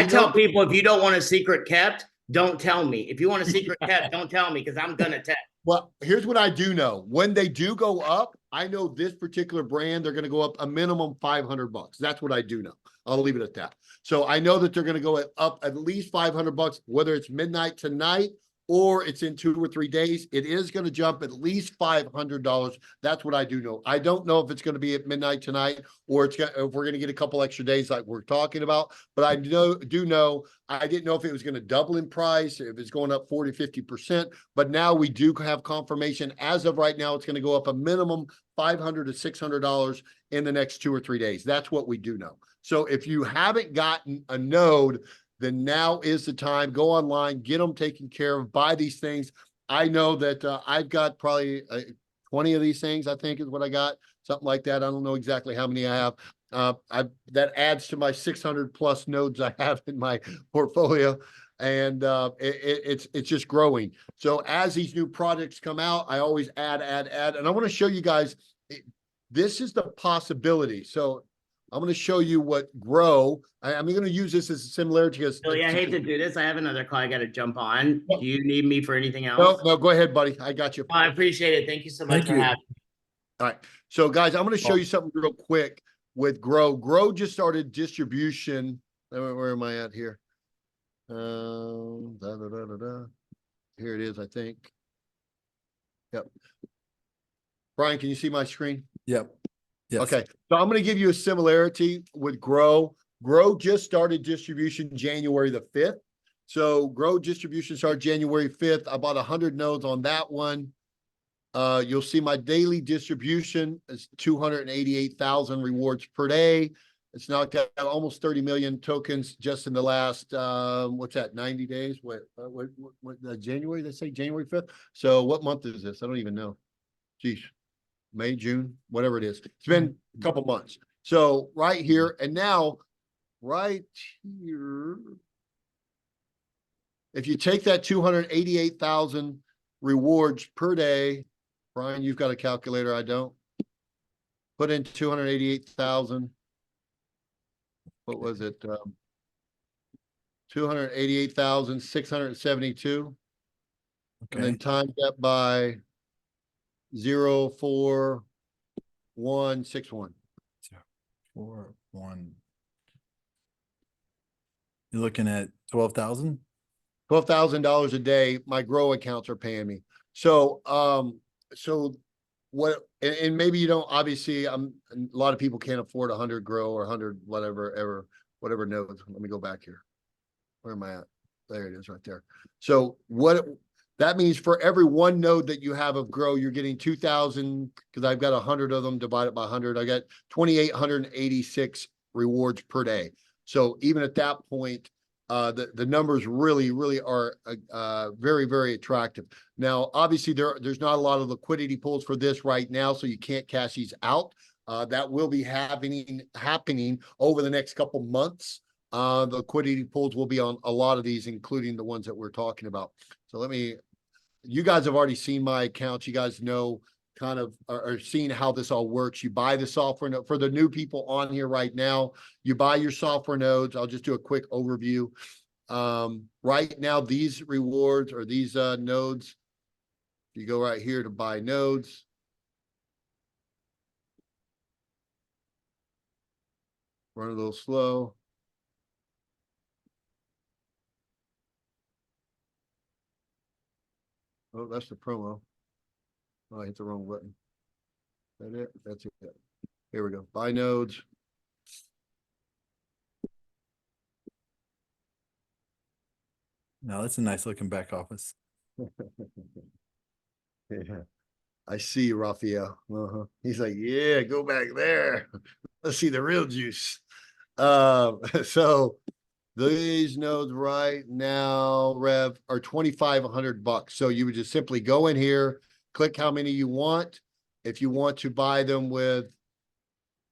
tell people, if you don't want a secret kept, don't tell me. If you want a secret kept, don't tell me, because I'm going to tell. Well, here's what I do know. When they do go up, I know this particular brand, they're going to go up a minimum $500. That's what I do know. I'll leave it at that. So I know that they're going to go up at least $500, whether it's midnight tonight or it's in 2 or 3 days. It is going to jump at least $500. That's what I do know. I don't know if it's going to be at midnight tonight or if we're going to get a couple extra days like we're talking about. But I do know, I didn't know if it was going to double in price, if it's going up 40, 50%. But now we do have confirmation. As of right now, it's going to go up a minimum $500 to $600 in the next 2 or 3 days. That's what we do know. So if you haven't gotten a node, then now is the time. Go online, get them taken care of, buy these things. I know that I've got probably 20 of these things, I think is what I got, something like that. I don't know exactly how many I have. That adds to my 600 plus nodes I have in my portfolio. And it's just growing. So as these new products come out, I always add. And I want to show you guys, this is the possibility. So I'm going to show you what grow. I'm going to use this as a similarity. Because Billy, I hate to do this. I have another call I got to jump on. Do you need me for anything else? No, go ahead, buddy. I got you. Oh, I appreciate it. Thank you so much for having me. All right. So guys, I'm going to show you something real quick with Grow. Grow just started distribution. Where am I at here? Here it is, I think. Yep. Brian, can you see my screen? Yep. Yes. Okay. So I'm going to give you a similarity with Grow. Grow just started distribution January the 5th. So Grow distribution started January 5th. I bought 100 nodes on that one. You'll see my daily distribution is 288,000 rewards per day. It's knocked out almost 30 million tokens just in the last, what's that, 90 days? What January? They say January 5th. So what month is this? I don't even know. Geez, May, June, whatever it is. It's been a couple months. So right here, and now right here, if you take that 288,000 rewards per day, Brian, you've got a calculator, I don't. Put in 288,000. What was it? 288,672. Okay. And then times that by 0.4161. 4-1. You're looking at 12,000? $12,000 a day. My Grow accounts are paying me. So, so what, and maybe you don't, obviously a lot of people can't afford 100 Grow or 100, whatever nodes. Let me go back here. Where am I at? There it is right there. So what that means, for every one node that you have of Grow, you're getting 2,000, because I've got 100 of them divided by 100. I got 2,886 rewards per day. So even at that point, the numbers really are very, very attractive. Now, obviously, there's not a lot of liquidity pools for this right now, so you can't cash these out. That will be happening over the next couple months. The liquidity pools will be on a lot of these, including the ones that we're talking about. So you guys have already seen my accounts. You guys know kind of are seeing how this all works. You buy the software node. For the new people on here right now, you buy your software nodes. I'll just do a quick overview. Right now, these rewards or these nodes, you go right here to buy nodes. Run a little slow. Oh, that's the promo. Oh, I hit the wrong button. Is that it? That's it. Here we go. Buy nodes. No, that's a nice looking back office. Yeah. I see you, Raphael. He's like, yeah, go back there. Let's see the real juice. So these nodes right now, Rev, are $2,500. So you would just simply go in here, click how many you want. If you want to buy them with,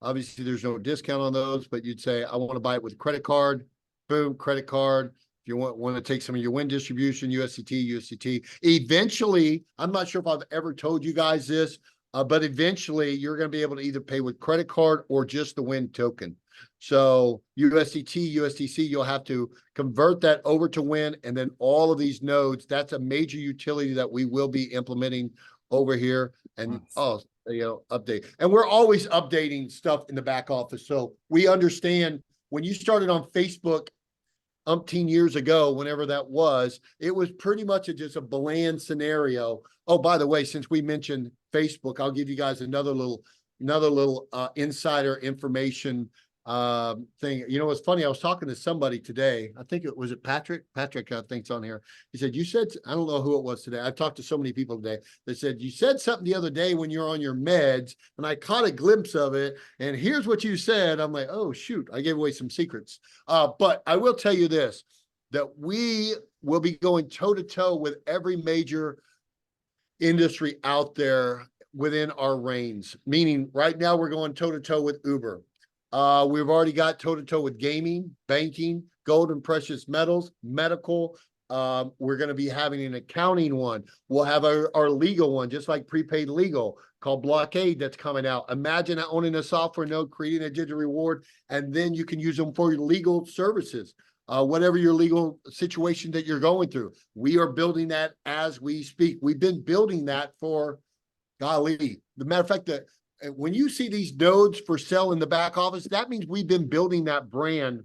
obviously there's no discount on those, but you'd say, I want to buy it with a credit card. Boom, credit card. If you want to take some of your win distribution, USDT. Eventually, I'm not sure if I've ever told you guys this, but eventually you're going to be able to either pay with credit card or just the win token. So USDT, USDC, you'll have to convert that over to win. And then all of these nodes, that's a major utility that we will be implementing over here. And update. And we're always updating stuff in the back office. So we understand when you started on Facebook umpteen years ago, whenever that was, it was pretty much just a bland scenario. Oh, by the way, since we mentioned Facebook, I'll give you guys another little insider information thing. You know, it's funny. I was talking to somebody today. I think it was Patrick. Patrick, I think's on here. He said, you said, I don't know who it was today. I've talked to so many people today. They said, you said something the other day when you're on your meds, and I caught a glimpse of it. And here's what you said. I'm like, oh, shoot, I gave away some secrets. But I will tell you this, that we will be going toe to toe with every major industry out there within our reigns. Meaning right now we're going toe to toe with Uber. We've already got toe-to-toe with gaming, banking, gold and precious metals, medical. We're going to be having an accounting one. We'll have our legal one, just like prepaid legal, called Blockade, that's coming out. Imagine owning a software node, creating a digital reward, and then you can use them for your legal services. Whatever your legal situation that you're going through. We are building that as we speak. We've been building that for, golly. The matter of fact, that when you see these nodes for sale in the back office, that means we've been building that brand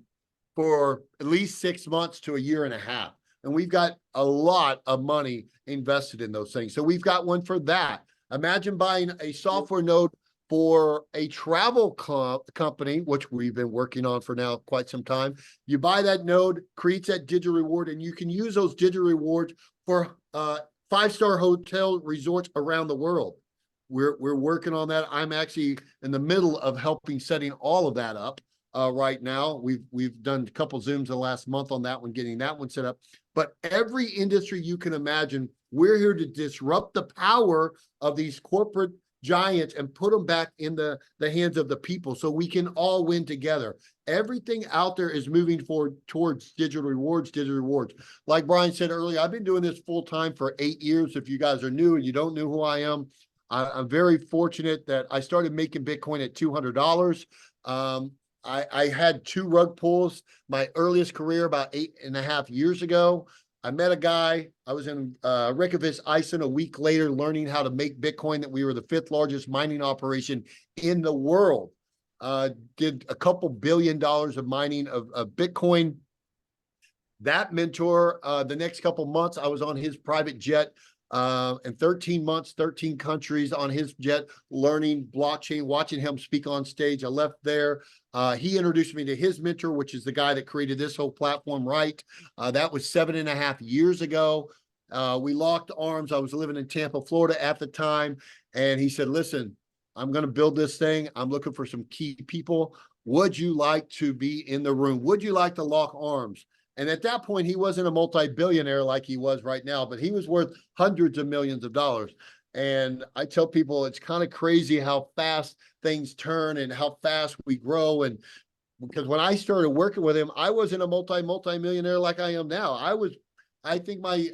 for at least 6 months to a year and a half. And we've got a lot of money invested in those things. So we've got one for that. Imagine buying a software node for a travel company, which we've been working on for now quite some time. You buy that node, creates that digital reward, and you can use those digital rewards for 5-star hotel resorts around the world. We're working on that. I'm actually in the middle of helping setting all of that up right now. We've done a couple Zooms the last month on that one, getting that one set up. But every industry you can imagine, we're here to disrupt the power of these corporate giants and put them back in the hands of the people so we can all win together. Everything out there is moving forward towards digital rewards. Like Brian said earlier, I've been doing this full time for 8 years. If you guys are new and you don't know who I am, I'm very fortunate that I started making Bitcoin at $200. I had 2 rug pulls my earliest career about 8.5 years ago. I met a guy. I was in Reykjavik, Iceland a week later, learning how to make Bitcoin, that we were the 5th largest mining operation in the world. Did a couple $2 billion of mining of Bitcoin. That mentor, the next couple months, I was on his private jet. In 13 months, 13 countries on his jet, learning blockchain, watching him speak on stage. I left there. He introduced me to his mentor, which is the guy that created this whole platform, right? That was 7.5 years ago. We locked arms. I was living in Tampa, Florida at the time. And he said, listen, I'm going to build this thing. I'm looking for some key people. Would you like to be in the room? Would you like to lock arms? And at that point, he wasn't a multi-billionaire like he was right now, but he was worth hundreds of millions of dollars. And I tell people it's kind of crazy how fast things turn and how fast we grow. And because when I started working with him, I wasn't a multi-millionaire like I am now. I think I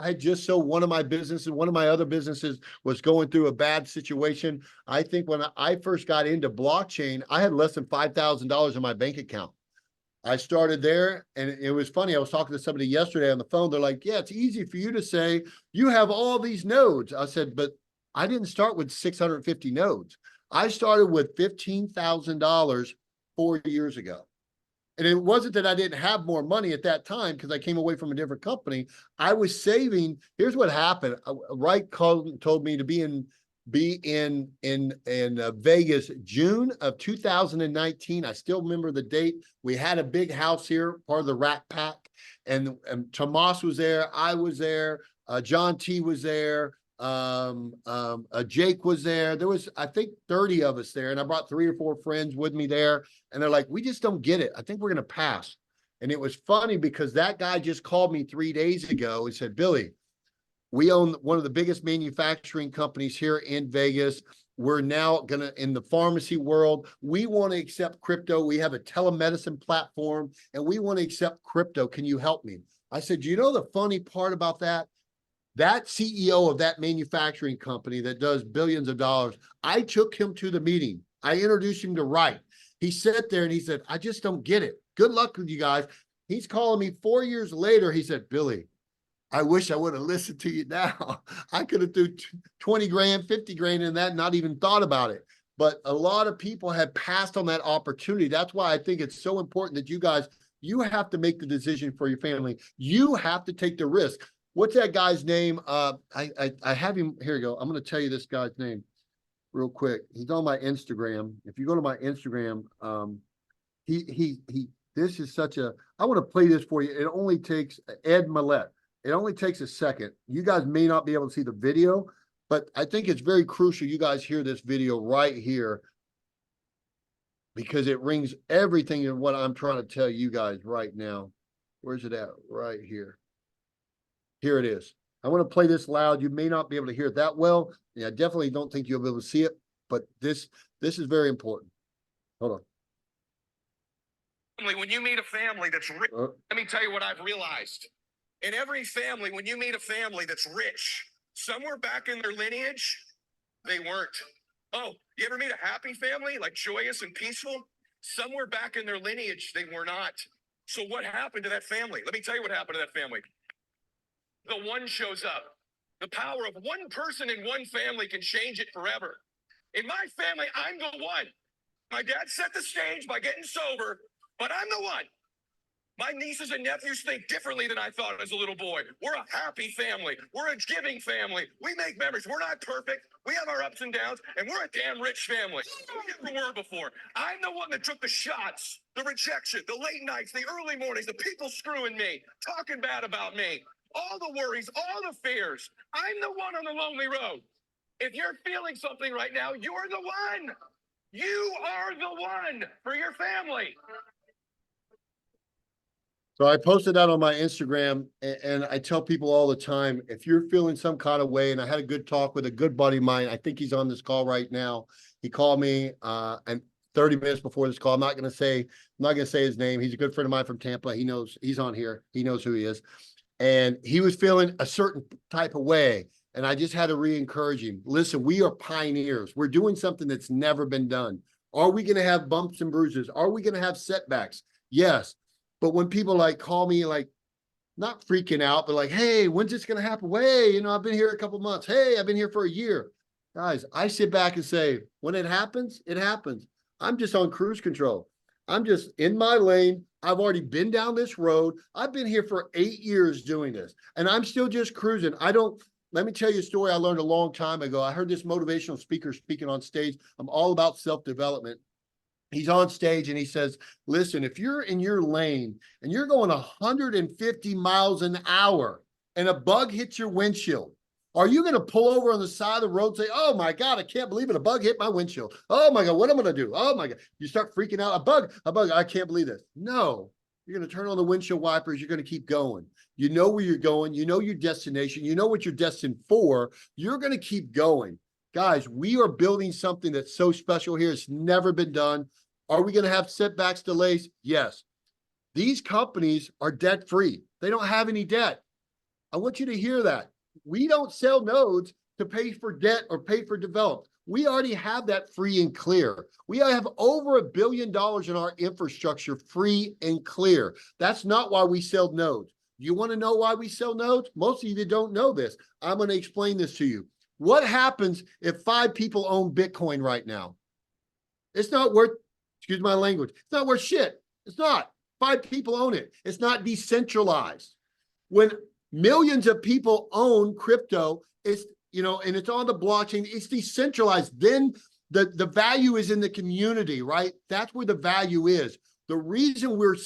had just sold one of my businesses. One of my other businesses was going through a bad situation. I think when I first got into blockchain, I had less than $5,000 in my bank account. I started there, and it was funny. I was talking to somebody yesterday on the phone. They're like, yeah, it's easy for you to say you have all these nodes. I said, but I didn't start with 650 nodes. I started with $15,000 4 years ago. And it wasn't that I didn't have more money at that time because I came away from a different company. I was saving. Here's what happened. Wright told me to be in Vegas, June of 2019. I still remember the date. We had a big house here, part of the Rat Pack, and Tomas was there. I was there. John T was there. Jake was there. There was, I think, 30 of us there, and I brought 3 or 4 friends with me there. And they're like, we just don't get it. I think we're going to pass. And it was funny because that guy just called me 3 days ago and said, Billy, we own one of the biggest manufacturing companies here in Vegas. We're now going to, in the pharmacy world, we want to accept crypto. We have a telemedicine platform and we want to accept crypto. Can you help me? I said, you know, the funny part about that? That CEO of that manufacturing company that does billions of dollars, I took him to the meeting. I introduced him to Wright. He sat there and he said, I just don't get it. Good luck with you guys. He's calling me 4 years later. He said, Billy, I wish I would have listened to you now. I could have threw 20 grand, 50 grand in that and not even thought about it. But a lot of people have passed on that opportunity. That's why I think it's so important that you guys, you have to make the decision for your family. You have to take the risk. What's that guy's name? I have him. Here you go. I'm going to tell you this guy's name real quick. He's on my Instagram. If you go to my Instagram, this is such a, I want to play this for you. It only takes Ed Millette. It only takes a second. You guys may not be able to see the video, but I think it's very crucial you guys hear this video right here because it rings everything in what I'm trying to tell you guys right now. Where's it at? Right here. Here it is. I want to play this loud. You may not be able to hear it that well. Yeah, I definitely don't think you'll be able to see it, but this is very important. Hold on. When you meet a family that's rich, let me tell you what I've realized. In every family, when you meet a family that's rich, somewhere back in their lineage, they weren't. Oh, you ever meet a happy family, like joyous and peaceful? Somewhere back in their lineage, they were not. So what happened to that family? Let me tell you what happened to that family. The one shows up. The power of one person in one family can change it forever. In my family, I'm the one. My dad set the stage by getting sober, but I'm the one. My nieces and nephews think differently than I thought as a little boy. We're a happy family. We're a giving family. We make memories. We're not perfect. We have our ups and downs, and we're a damn rich family. We never were before. I'm the one that took the shots, the rejection, the late nights, the early mornings, the people screwing me, talking bad about me, all the worries, all the fears. I'm the one on the lonely road. If you're feeling something right now, you're the one. You are the one for your family. So I posted that on my Instagram, and I tell people all the time, if you're feeling some kind of way, and I had a good talk with a good buddy of mine, I think he's on this call right now. He called me and 30 minutes before this call. I'm not going to say his name. He's a good friend of mine from Tampa. He knows he's on here. He knows who he is. And he was feeling a certain type of way. And I just had to re-encourage him. Listen, we are pioneers. We're doing something that's never been done. Are we going to have bumps and bruises? Are we going to have setbacks? Yes. But when people like call me, like not freaking out, but like, hey, when's this going to happen? Hey, you know, I've been here a couple months. Hey, I've been here for a year. Guys, I sit back and say, when it happens, it happens. I'm just on cruise control. I'm just in my lane. I've already been down this road. I've been here for 8 years doing this, and I'm still just cruising. Let me tell you a story I learned a long time ago. I heard this motivational speaker speaking on stage. I'm all about self-development. He's on stage and he says, listen, if you're in your lane and you're going 150 miles an hour and a bug hits your windshield, are you going to pull over on the side of the road and say, oh my God, I can't believe it. A bug hit my windshield. Oh my God, what am I going to do? Oh my God. You start freaking out. A bug, I can't believe this. No, you're going to turn on the windshield wipers. You're going to keep going. You know where you're going. You know your destination. You know what you're destined for. You're going to keep going. Guys, we are building something that's so special here. It's never been done. Are we going to have setbacks, delays? Yes. These companies are debt-free. They don't have any debt. I want you to hear that. We don't sell nodes to pay for debt or pay for develop. We already have that free and clear. We have over $1 billion in our infrastructure free and clear. That's not why we sell nodes. You want to know why we sell nodes? Most of you don't know this. I'm going to explain this to you. What happens if 5 people own Bitcoin right now? It's not worth, excuse my language, it's not worth shit. It's not. 5 people own it. It's not decentralized. When millions of people own crypto, it's, you know, and it's on the blockchain, it's decentralized. Then the value is in the community, right? That's where the value is. The reason we're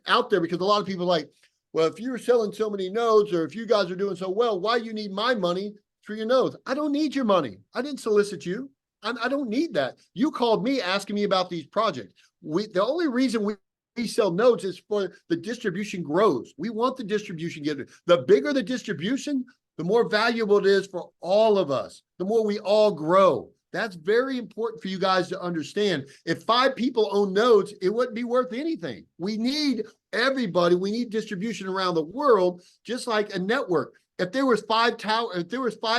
out there, because a lot of people are like, well, if you're selling so many nodes, or if you guys are doing so well, why you need my money for your nodes? I don't need your money. I didn't solicit you. I don't need that. You called me asking me about these projects. The only reason we sell nodes is for the distribution grows. We want the distribution get. The bigger the distribution, the more valuable it is for all of us, the more we all grow. That's very important for you guys to understand. If 5 people own nodes, it wouldn't be worth anything. We need everybody. We need distribution around the world, just like a network. If there was 5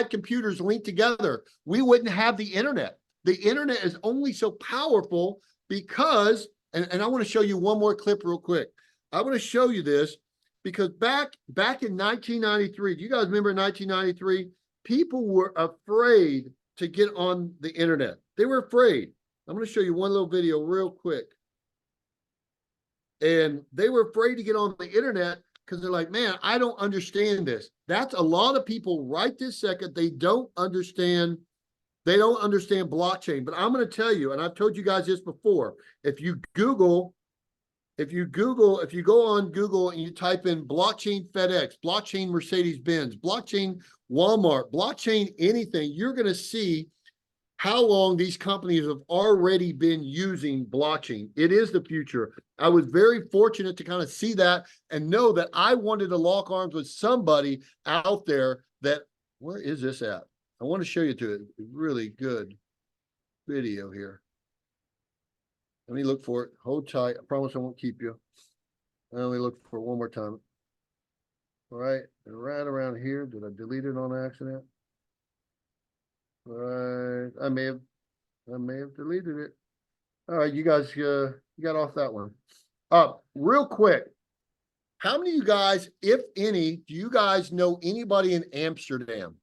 computers linked together, we wouldn't have the internet. The internet is only so powerful because, and I want to show you one more clip real quick. I want to show you this because back in 1993, do you guys remember 1993? People were afraid to get on the internet. They were afraid. I'm going to show you one little video real quick. And they were afraid to get on the internet because they're like, man, I don't understand this. That's a lot of people right this second. They don't understand blockchain. But I'm going to tell you, and I've told you guys this before, if you go on Google and you type in blockchain FedEx, blockchain Mercedes-Benz, blockchain Walmart, blockchain anything, you're going to see how long these companies have already been using blockchain. It is the future. I was very fortunate to kind of see that and know that I wanted to lock arms with somebody out there that, where is this at? I want to show you to a really good video here. Let me look for it. Hold tight. I promise I won't keep you. Let me look for it one more time. All right. And right around here. Did I delete it on accident? All right. I may have deleted it. All right. You guys, you got off that one. Real quick. How many of you guys, if any, do you guys know anybody in Amsterdam?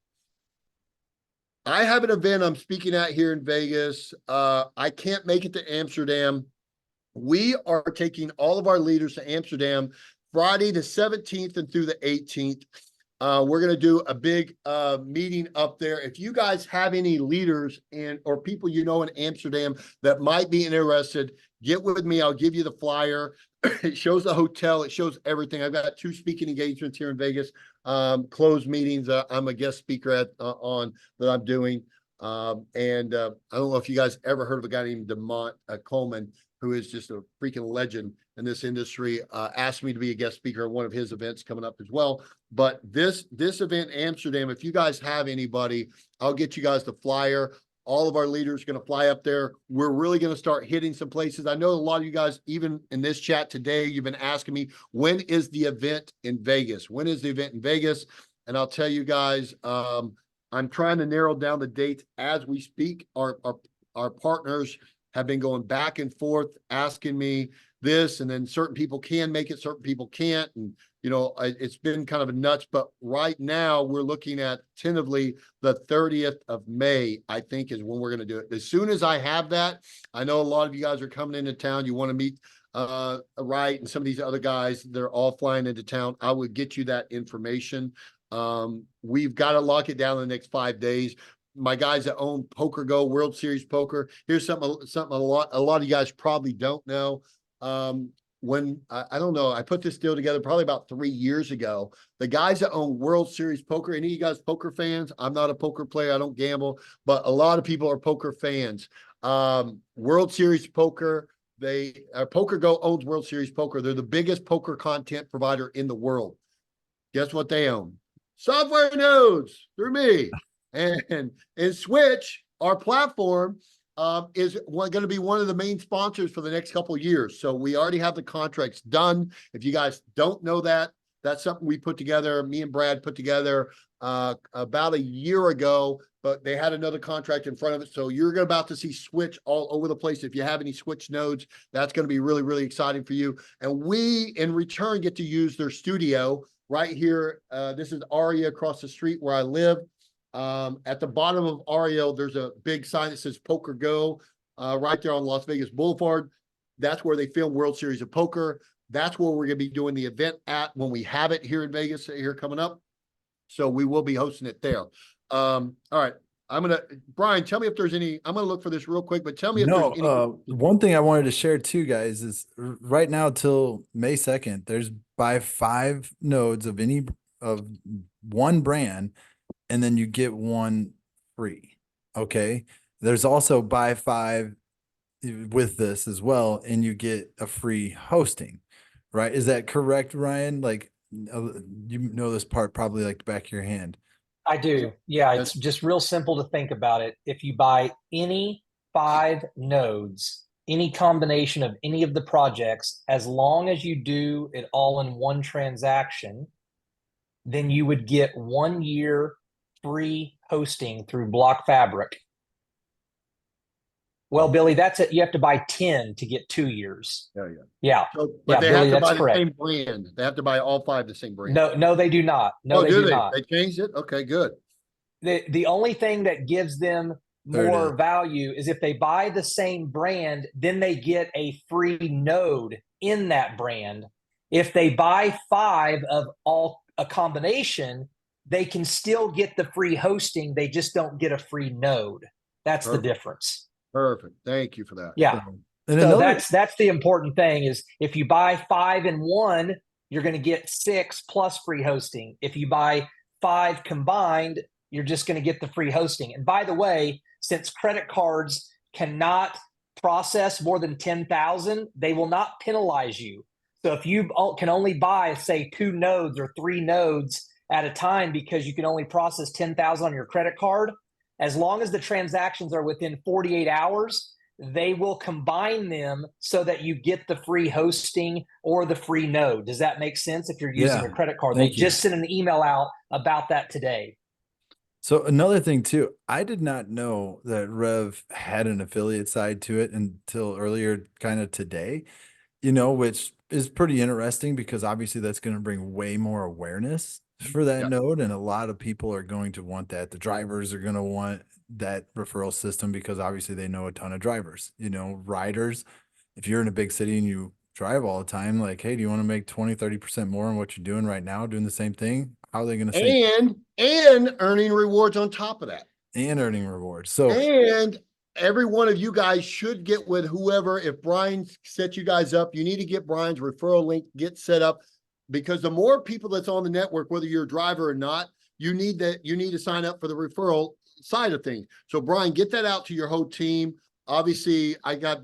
I have an event I'm speaking at here in Vegas. I can't make it to Amsterdam. We are taking all of our leaders to Amsterdam Friday the 17th and through the 18th. We're going to do a big meeting up there. If you guys have any leaders or people you know in Amsterdam that might be interested, get with me. I'll give you the flyer. It shows the hotel. It shows everything. I've got 2 speaking engagements here in Vegas, closed meetings. I'm a guest speaker on that I'm doing. I don't know if you guys ever heard of a guy named DeMont Coleman, who is just a freaking legend in this industry, asked me to be a guest speaker at one of his events coming up as well. But this event in Amsterdam, if you guys have anybody, I'll get you guys the flyer. All of our leaders are going to fly up there. We're really going to start hitting some places. I know a lot of you guys, even in this chat today, you've been asking me, when is the event in Vegas? When is the event in Vegas? And I'll tell you guys, I'm trying to narrow down the dates as we speak. Our partners have been going back and forth asking me this, and then certain people can make it, certain people can't. And, you know, it's been kind of a nuts, but right now we're looking at tentatively the 30th of May, I think is when we're going to do it. As soon as I have that, I know a lot of you guys are coming into town. You want to meet Wright and some of these other guys. They're all flying into town. I would get you that information. We've got to lock it down in the next 5 days. My guys that own Poker Go, World Series Poker. Here's something a lot of you guys probably don't know. When I don't know, I put this deal together probably about 3 years ago. The guys that own World Series Poker, any of you guys poker fans? I'm not a poker player. I don't gamble, but a lot of people are poker fans. World Series Poker, Poker Go owns World Series Poker. They're the biggest poker content provider in the world. Guess what they own? Software nodes through me. And Switch, our platform, is going to be one of the main sponsors for the next couple of years. So we already have the contracts done. If you guys don't know that, that's something we put together. Me and Brad put together about a year ago, but they had another contract in front of it. So you're about to see Switch all over the place. If you have any Switch nodes, that's going to be really, really exciting for you. And we, in return, get to use their studio right here. This is Aria across the street where I live. At the bottom of Aria, there's a big sign that says Poker Go right there on Las Vegas Boulevard. That's where they film World Series of Poker. That's where we're going to be doing the event at when we have it here in Vegas here coming up. So we will be hosting it there. All right. Brian, tell me if there's any, I'm going to look for this real quick, but tell me if there's any. One thing I wanted to share too, guys, is right now till May 2nd, there's buy 5 nodes of one brand, and then you get one free. Okay. There's also buy 5 with this as well, and you get a free hosting, right? Is that correct, Ryan? Like, you know this part probably like the back of your hand. I do. Yeah, it's just real simple to think about it. If you buy any 5 nodes, any combination of any of the projects, as long as you do it all in one transaction, then you would get 1 year free hosting through Block Fabric. Well, Billy, that's it. You have to buy 10 to get 2 years. Yeah. Yeah. So, but Yeah, they Billy, have to that's buy correct. the same brand. They have to buy all 5 the same brand. No, they do not. No, they do not. They changed it? Okay, good. The only thing that gives them There it more is. value is if they buy the same brand, then they get a free node in that brand. If they buy 5 of a combination, they can still get the free hosting. They just don't get a free node. That's Perfect. the difference. Perfect. Thank you for that. Yeah. And So another, that's the important thing is if you buy 5 in one, you're going to get 6 plus free hosting. If you buy 5 combined, you're just going to get the free hosting. And by the way, since credit cards cannot process more than 10,000, they will not penalize you. So if you can only buy, say, 2 nodes or 3 nodes at a time because you can only process 10,000 on your credit card, as long as the transactions are within 48 hours, they will combine them so that you get the free hosting or the free node. Does that make sense? If you're using Yeah, a credit card, they thank you. just sent an email out about that today. So another thing too, I did not know that Rev had an affiliate side to it until earlier kind of today, which is pretty interesting because obviously that's going to bring way more awareness for that Yeah. node. And a lot of people are going to want that. The drivers are going to want that referral system because obviously they know a ton of drivers, riders. If you're in a big city and you drive all the time, like, hey, do you want to make 20, 30% more on what you're doing right now, doing the same thing? How are they going to say? And earning rewards on top of that. And earning rewards. So, and every one of you guys should get with whoever. If Brian set you guys up, you need to get Brian's referral link, get set up, because the more people that's on the network, whether you're a driver or not, you need to sign up for the referral side of things. So Brian, get that out to your whole team. Obviously, I got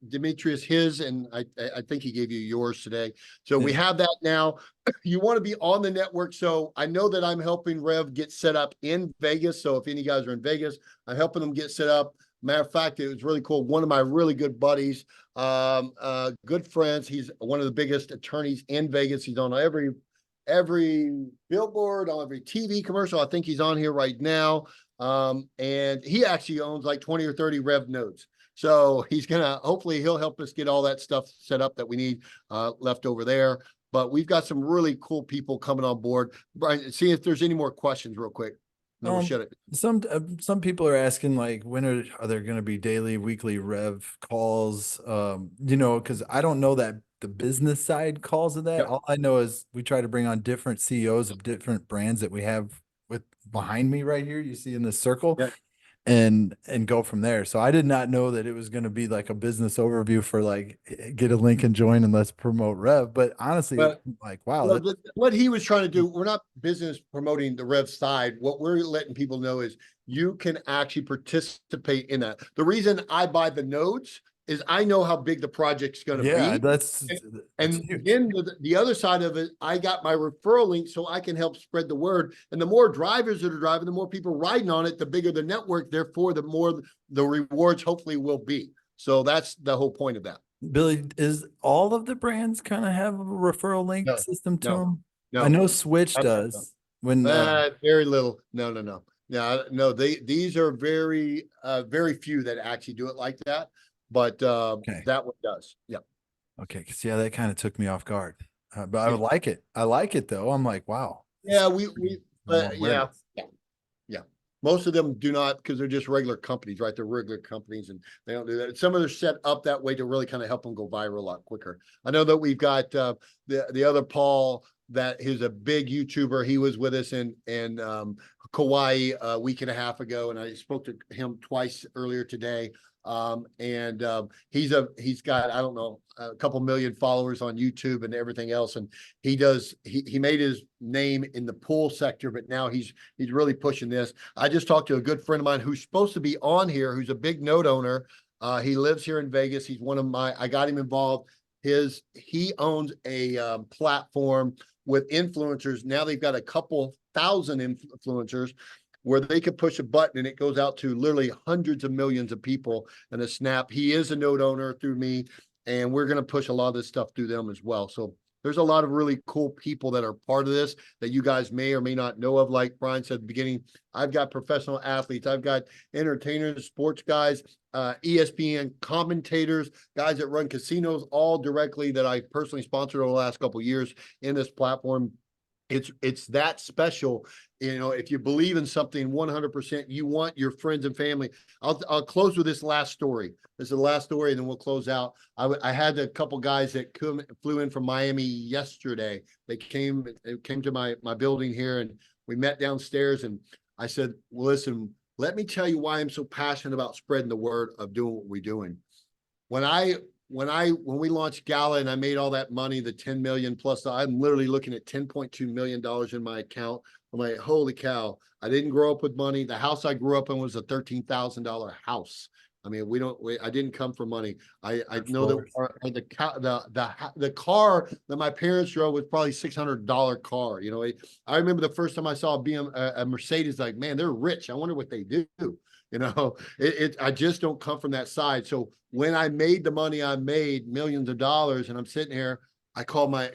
Demetrius his, and I think he gave you yours today. So we have that now. You want to be on the network. So I know that I'm helping Rev get set up in Vegas. So if any guys are in Vegas, I'm helping them get set up. Matter of fact, it was really cool. One of my really good buddies, good friends. He's one of the biggest attorneys in Vegas. He's on every billboard, on every TV commercial. I think he's on here right now. And he actually owns like 20 or 30 Rev nodes. So hopefully he'll help us get all that stuff set up that we need left over there. But we've got some really cool people coming on board. Brian, see if there's any more questions real quick. No, we shut it. Some people are asking like, when are there going to be daily, weekly Rev calls? Because I don't know that the business side calls of that. Yep. All I know is we try to bring on different CEOs of different brands that we have with behind me right here. You see in this circle. Yep. And go from there. So I did not know that it was going to be like a business overview for like, get a link and join and let's promote Rev. But honestly, like, wow. Well, what he was trying to do, we're not business promoting the Rev side. What we're letting people know is you can actually participate in that. The reason I buy the nodes is I know how big the project's going to be. That's And huge. then the other side of it, I got my referral link so I can help spread the word. And the more drivers that are driving, the more people riding on it, the bigger the network. Therefore, the more the rewards hopefully will be. So that's the whole point of that. Billy, is all of the brands kind of have a referral link system to them? No, I know Switch does. When very little. No. These are very few that actually do it like that. But that one does. Yeah. Okay. Cause that kind of took me off guard. But I would like it. I like it though. I'm like, wow. Yeah, yeah. Most of them do not, because they're just regular companies, right? They're regular companies and they don't do that. Some of them are set up that way to really kind of help them go viral a lot quicker. I know that we've got the other Paul, that he's a big YouTuber. He was with us in Kauai a week and a half ago, and I spoke to him twice earlier today. He's got, I don't know, a couple million followers on YouTube and everything else. And he made his name in the pool sector, but now he's really pushing this. I just talked to a good friend of mine who's supposed to be on here, who's a big node owner. He lives here in Vegas. He's one of I got him involved. He owns a platform with influencers. Now they've got a couple thousand influencers where they could push a button and it goes out to literally hundreds of millions of people in a snap. He is a node owner through me, and we're going to push a lot of this stuff through them as well. So there's a lot of really cool people that are part of this that you guys may or may not know of. Like Brian said at the beginning, I've got professional athletes, I've got entertainers, sports guys, ESPN commentators, guys that run casinos, all directly that I personally sponsored over the last couple of years in this platform. It's that special. You know, if you believe in something 100%, you want your friends and family. I'll close with this last story. This is the last story, and then we'll close out. I had a couple guys that flew in from Miami yesterday. They came to my building here, and we met downstairs. And I said, well, listen, let me tell you why I'm so passionate about spreading the word of doing what we're doing. When we launched Gala and I made all that money, the 10 million plus, I'm literally looking at $10.2 million in my account. I'm like, holy cow, I didn't grow up with money. The house I grew up in was a $13,000 house. I mean, I didn't come from money. I know that the car that my parents drove was probably $600 car. You know, I remember the first time I saw a Mercedes, like, man, they're rich. I wonder what they do. You know, I just don't come from that side. So when I made the money I made, millions of dollars, and I'm sitting here, I call my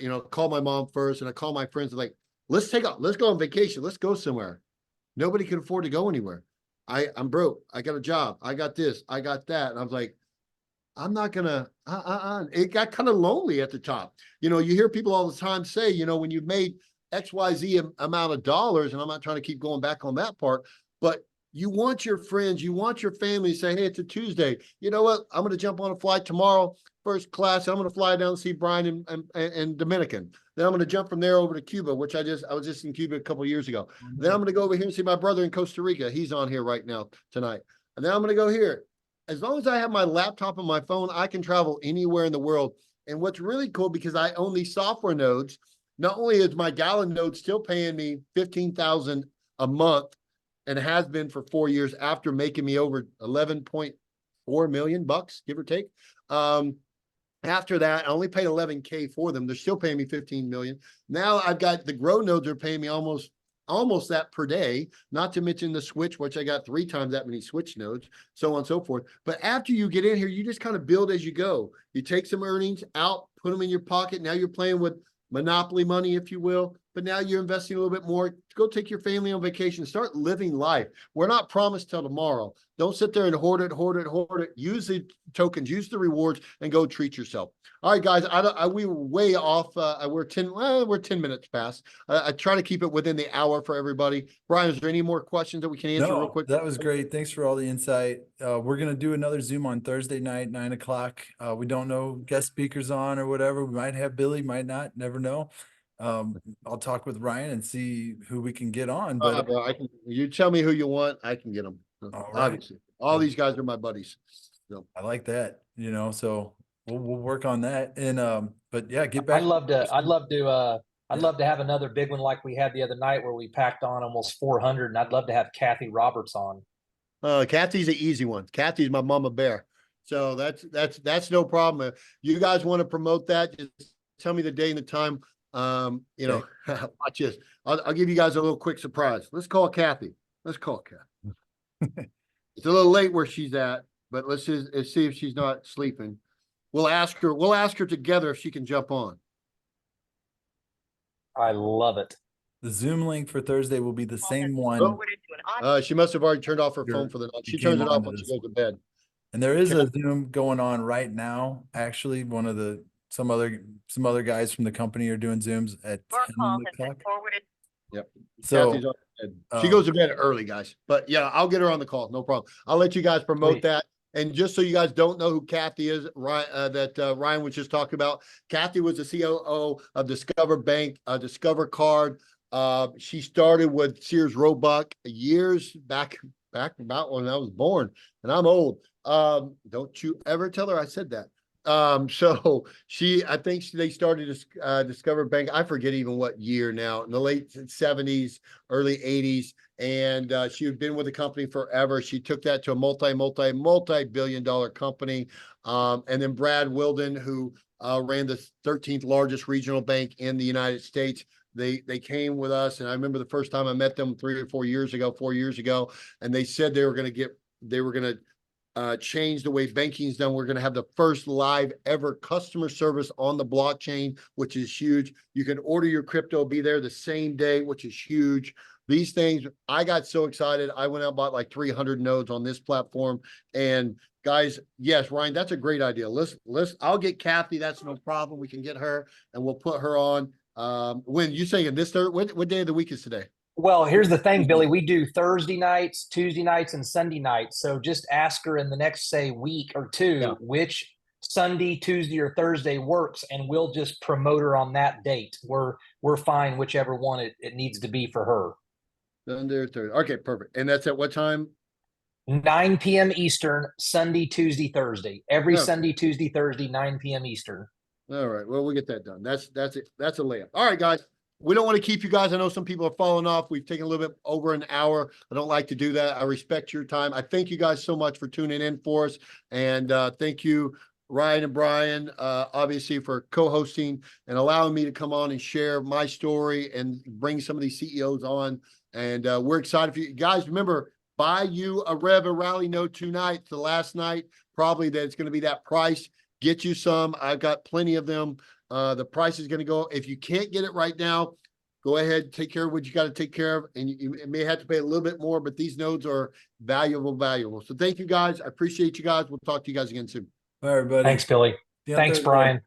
mom first, and I call my friends, like, let's go on vacation. Let's go somewhere. Nobody can afford to go anywhere. I'm broke. I got a job. I got this. I got that. And I was like, I'm not gonna, It got kind of lonely at the top. You know, you hear people all the time say, you know, when you've made XYZ amount of dollars, and I'm not trying to keep going back on that part, but you want your friends, you want your family to say, hey, it's a Tuesday. You know what? I'm going to jump on a flight tomorrow, first class. I'm going to fly down to see Brian and Dominican. Then I'm going to jump from there over to Cuba, which I was just in Cuba a couple of years ago. Then I'm going to go over here and see my brother in Costa Rica. He's on here right now tonight. And then I'm going to go here. As long as I have my laptop and my phone, I can travel anywhere in the world. And what's really cool, because I own these software nodes, not only is my Gallon node still paying me $15,000 a month, and has been for 4 years after making me over 11.4 million bucks, give or take. After that, I only paid 11K for them. They're still paying me 15 million. Now I've got the grow nodes are paying me almost that per day, not to mention the switch, which I got 3 times that many switch nodes, so on and so forth. But after you get in here, you just kind of build as you go. You take some earnings out, put them in your pocket. Now you're playing with monopoly money, if you will. But now you're investing a little bit more. Go take your family on vacation. Start living life. We're not promised till tomorrow. Don't sit there and hoard it. Use the tokens, use the rewards, and go treat yourself. All right, guys. We were way off. We're 10 minutes past. I try to keep it within the hour for everybody. Brian, is there any more questions that we can answer real quick? That was great. Thanks for all the insight. We're gonna do another Zoom on Thursday night, 9 o'clock. We don't know guest speakers on or whatever. We might have Billy, might not. Never know. I'll talk with Ryan and see who we can get on. But Bro, you tell me who you want, I can get them. All Obviously, all these guys are my buddies. So I like that, you know. So we'll work on that. And but yeah, get back. I'd love to have another big one like we had the other night where we packed on almost 400, and I'd love to have Kathy Roberts on. Kathy's an easy one. Kathy's my mama bear. So that's no problem. If you guys want to promote that, just tell me the day and the time. You know, watch this. I'll give you guys a little quick surprise. Let's call Kathy. It's a little late where she's at, but let's see if she's not sleeping. We'll ask her together if she can jump on. I love it. The Zoom link for Thursday will be the same one. She must have already turned off her phone for the night. She turns it off when she goes to bed. And there is a Zoom going on right now. Actually, some other guys from the company are doing Zooms at 10 o'clock. Yep. So Kathy's on bed. She goes to bed early, guys. But yeah, I'll get her on the call. No problem. I'll let you guys promote Sweet. that. And just so you guys don't know who Kathy is, Ryan was just talking about, Kathy was the COO of Discover Bank, Discover Card. She started with Sears Roebuck years back about when I was born, and I'm old. Don't you ever tell her I said that. So I think they started Discover Bank. I forget even what year now, in the late 70s, early 80s. And she had been with the company forever. She took that to a multi-billion-dollar company. And then Brad Wilden, who ran the 13th largest regional bank in the United States. They came with us, and I remember the first time I met them 4 years ago, and they said they were going to change the way banking is done. We're going to have the first live ever customer service on the blockchain, which is huge. You can order your crypto, be there the same day, which is huge. These things, I got so excited. I went out and bought like 300 nodes on this platform. And guys, yes, Ryan, that's a great idea. I'll get Kathy. That's no problem. We can get her and we'll put her on. When you saying this third, what day of the week is today? Well, here's the thing, Billy. We do Thursday nights, Tuesday nights, and Sunday nights. So just ask her in the next, say, week or two, which Sunday, Tuesday, or Thursday works, and we'll just promote her on that date. We're fine, whichever one it needs to be for her. Sunday or Thursday. Okay, perfect. And that's at what time? 9 p.m. Eastern, Sunday, Tuesday, Thursday. Every Sunday, Tuesday, Thursday, 9 p.m. Eastern. All right. Well, we'll get that done. That's it. That's a layup. All right, guys. We don't want to keep you guys. I know some people are falling off. We've taken a little bit over an hour. I don't like to do that. I respect your time. I thank you guys so much for tuning in for us. And thank you, Ryan and Brian, obviously for co-hosting and allowing me to come on and share my story and bring some of these CEOs on. And we're excited for you guys. Remember, buy you a Rev or Rally Node tonight. It's the last night, probably that it's going to be that price. Get you some. I've got plenty of them. The price is going to go. If you can't get it right now, go ahead, take care of what you got to take care of. And you may have to pay a little bit more, but these nodes are valuable. So thank you guys. I appreciate you guys. We'll talk to you guys again soon. bye, everybody. Thanks, Billy. See you on Thanks, Thursday. Brian.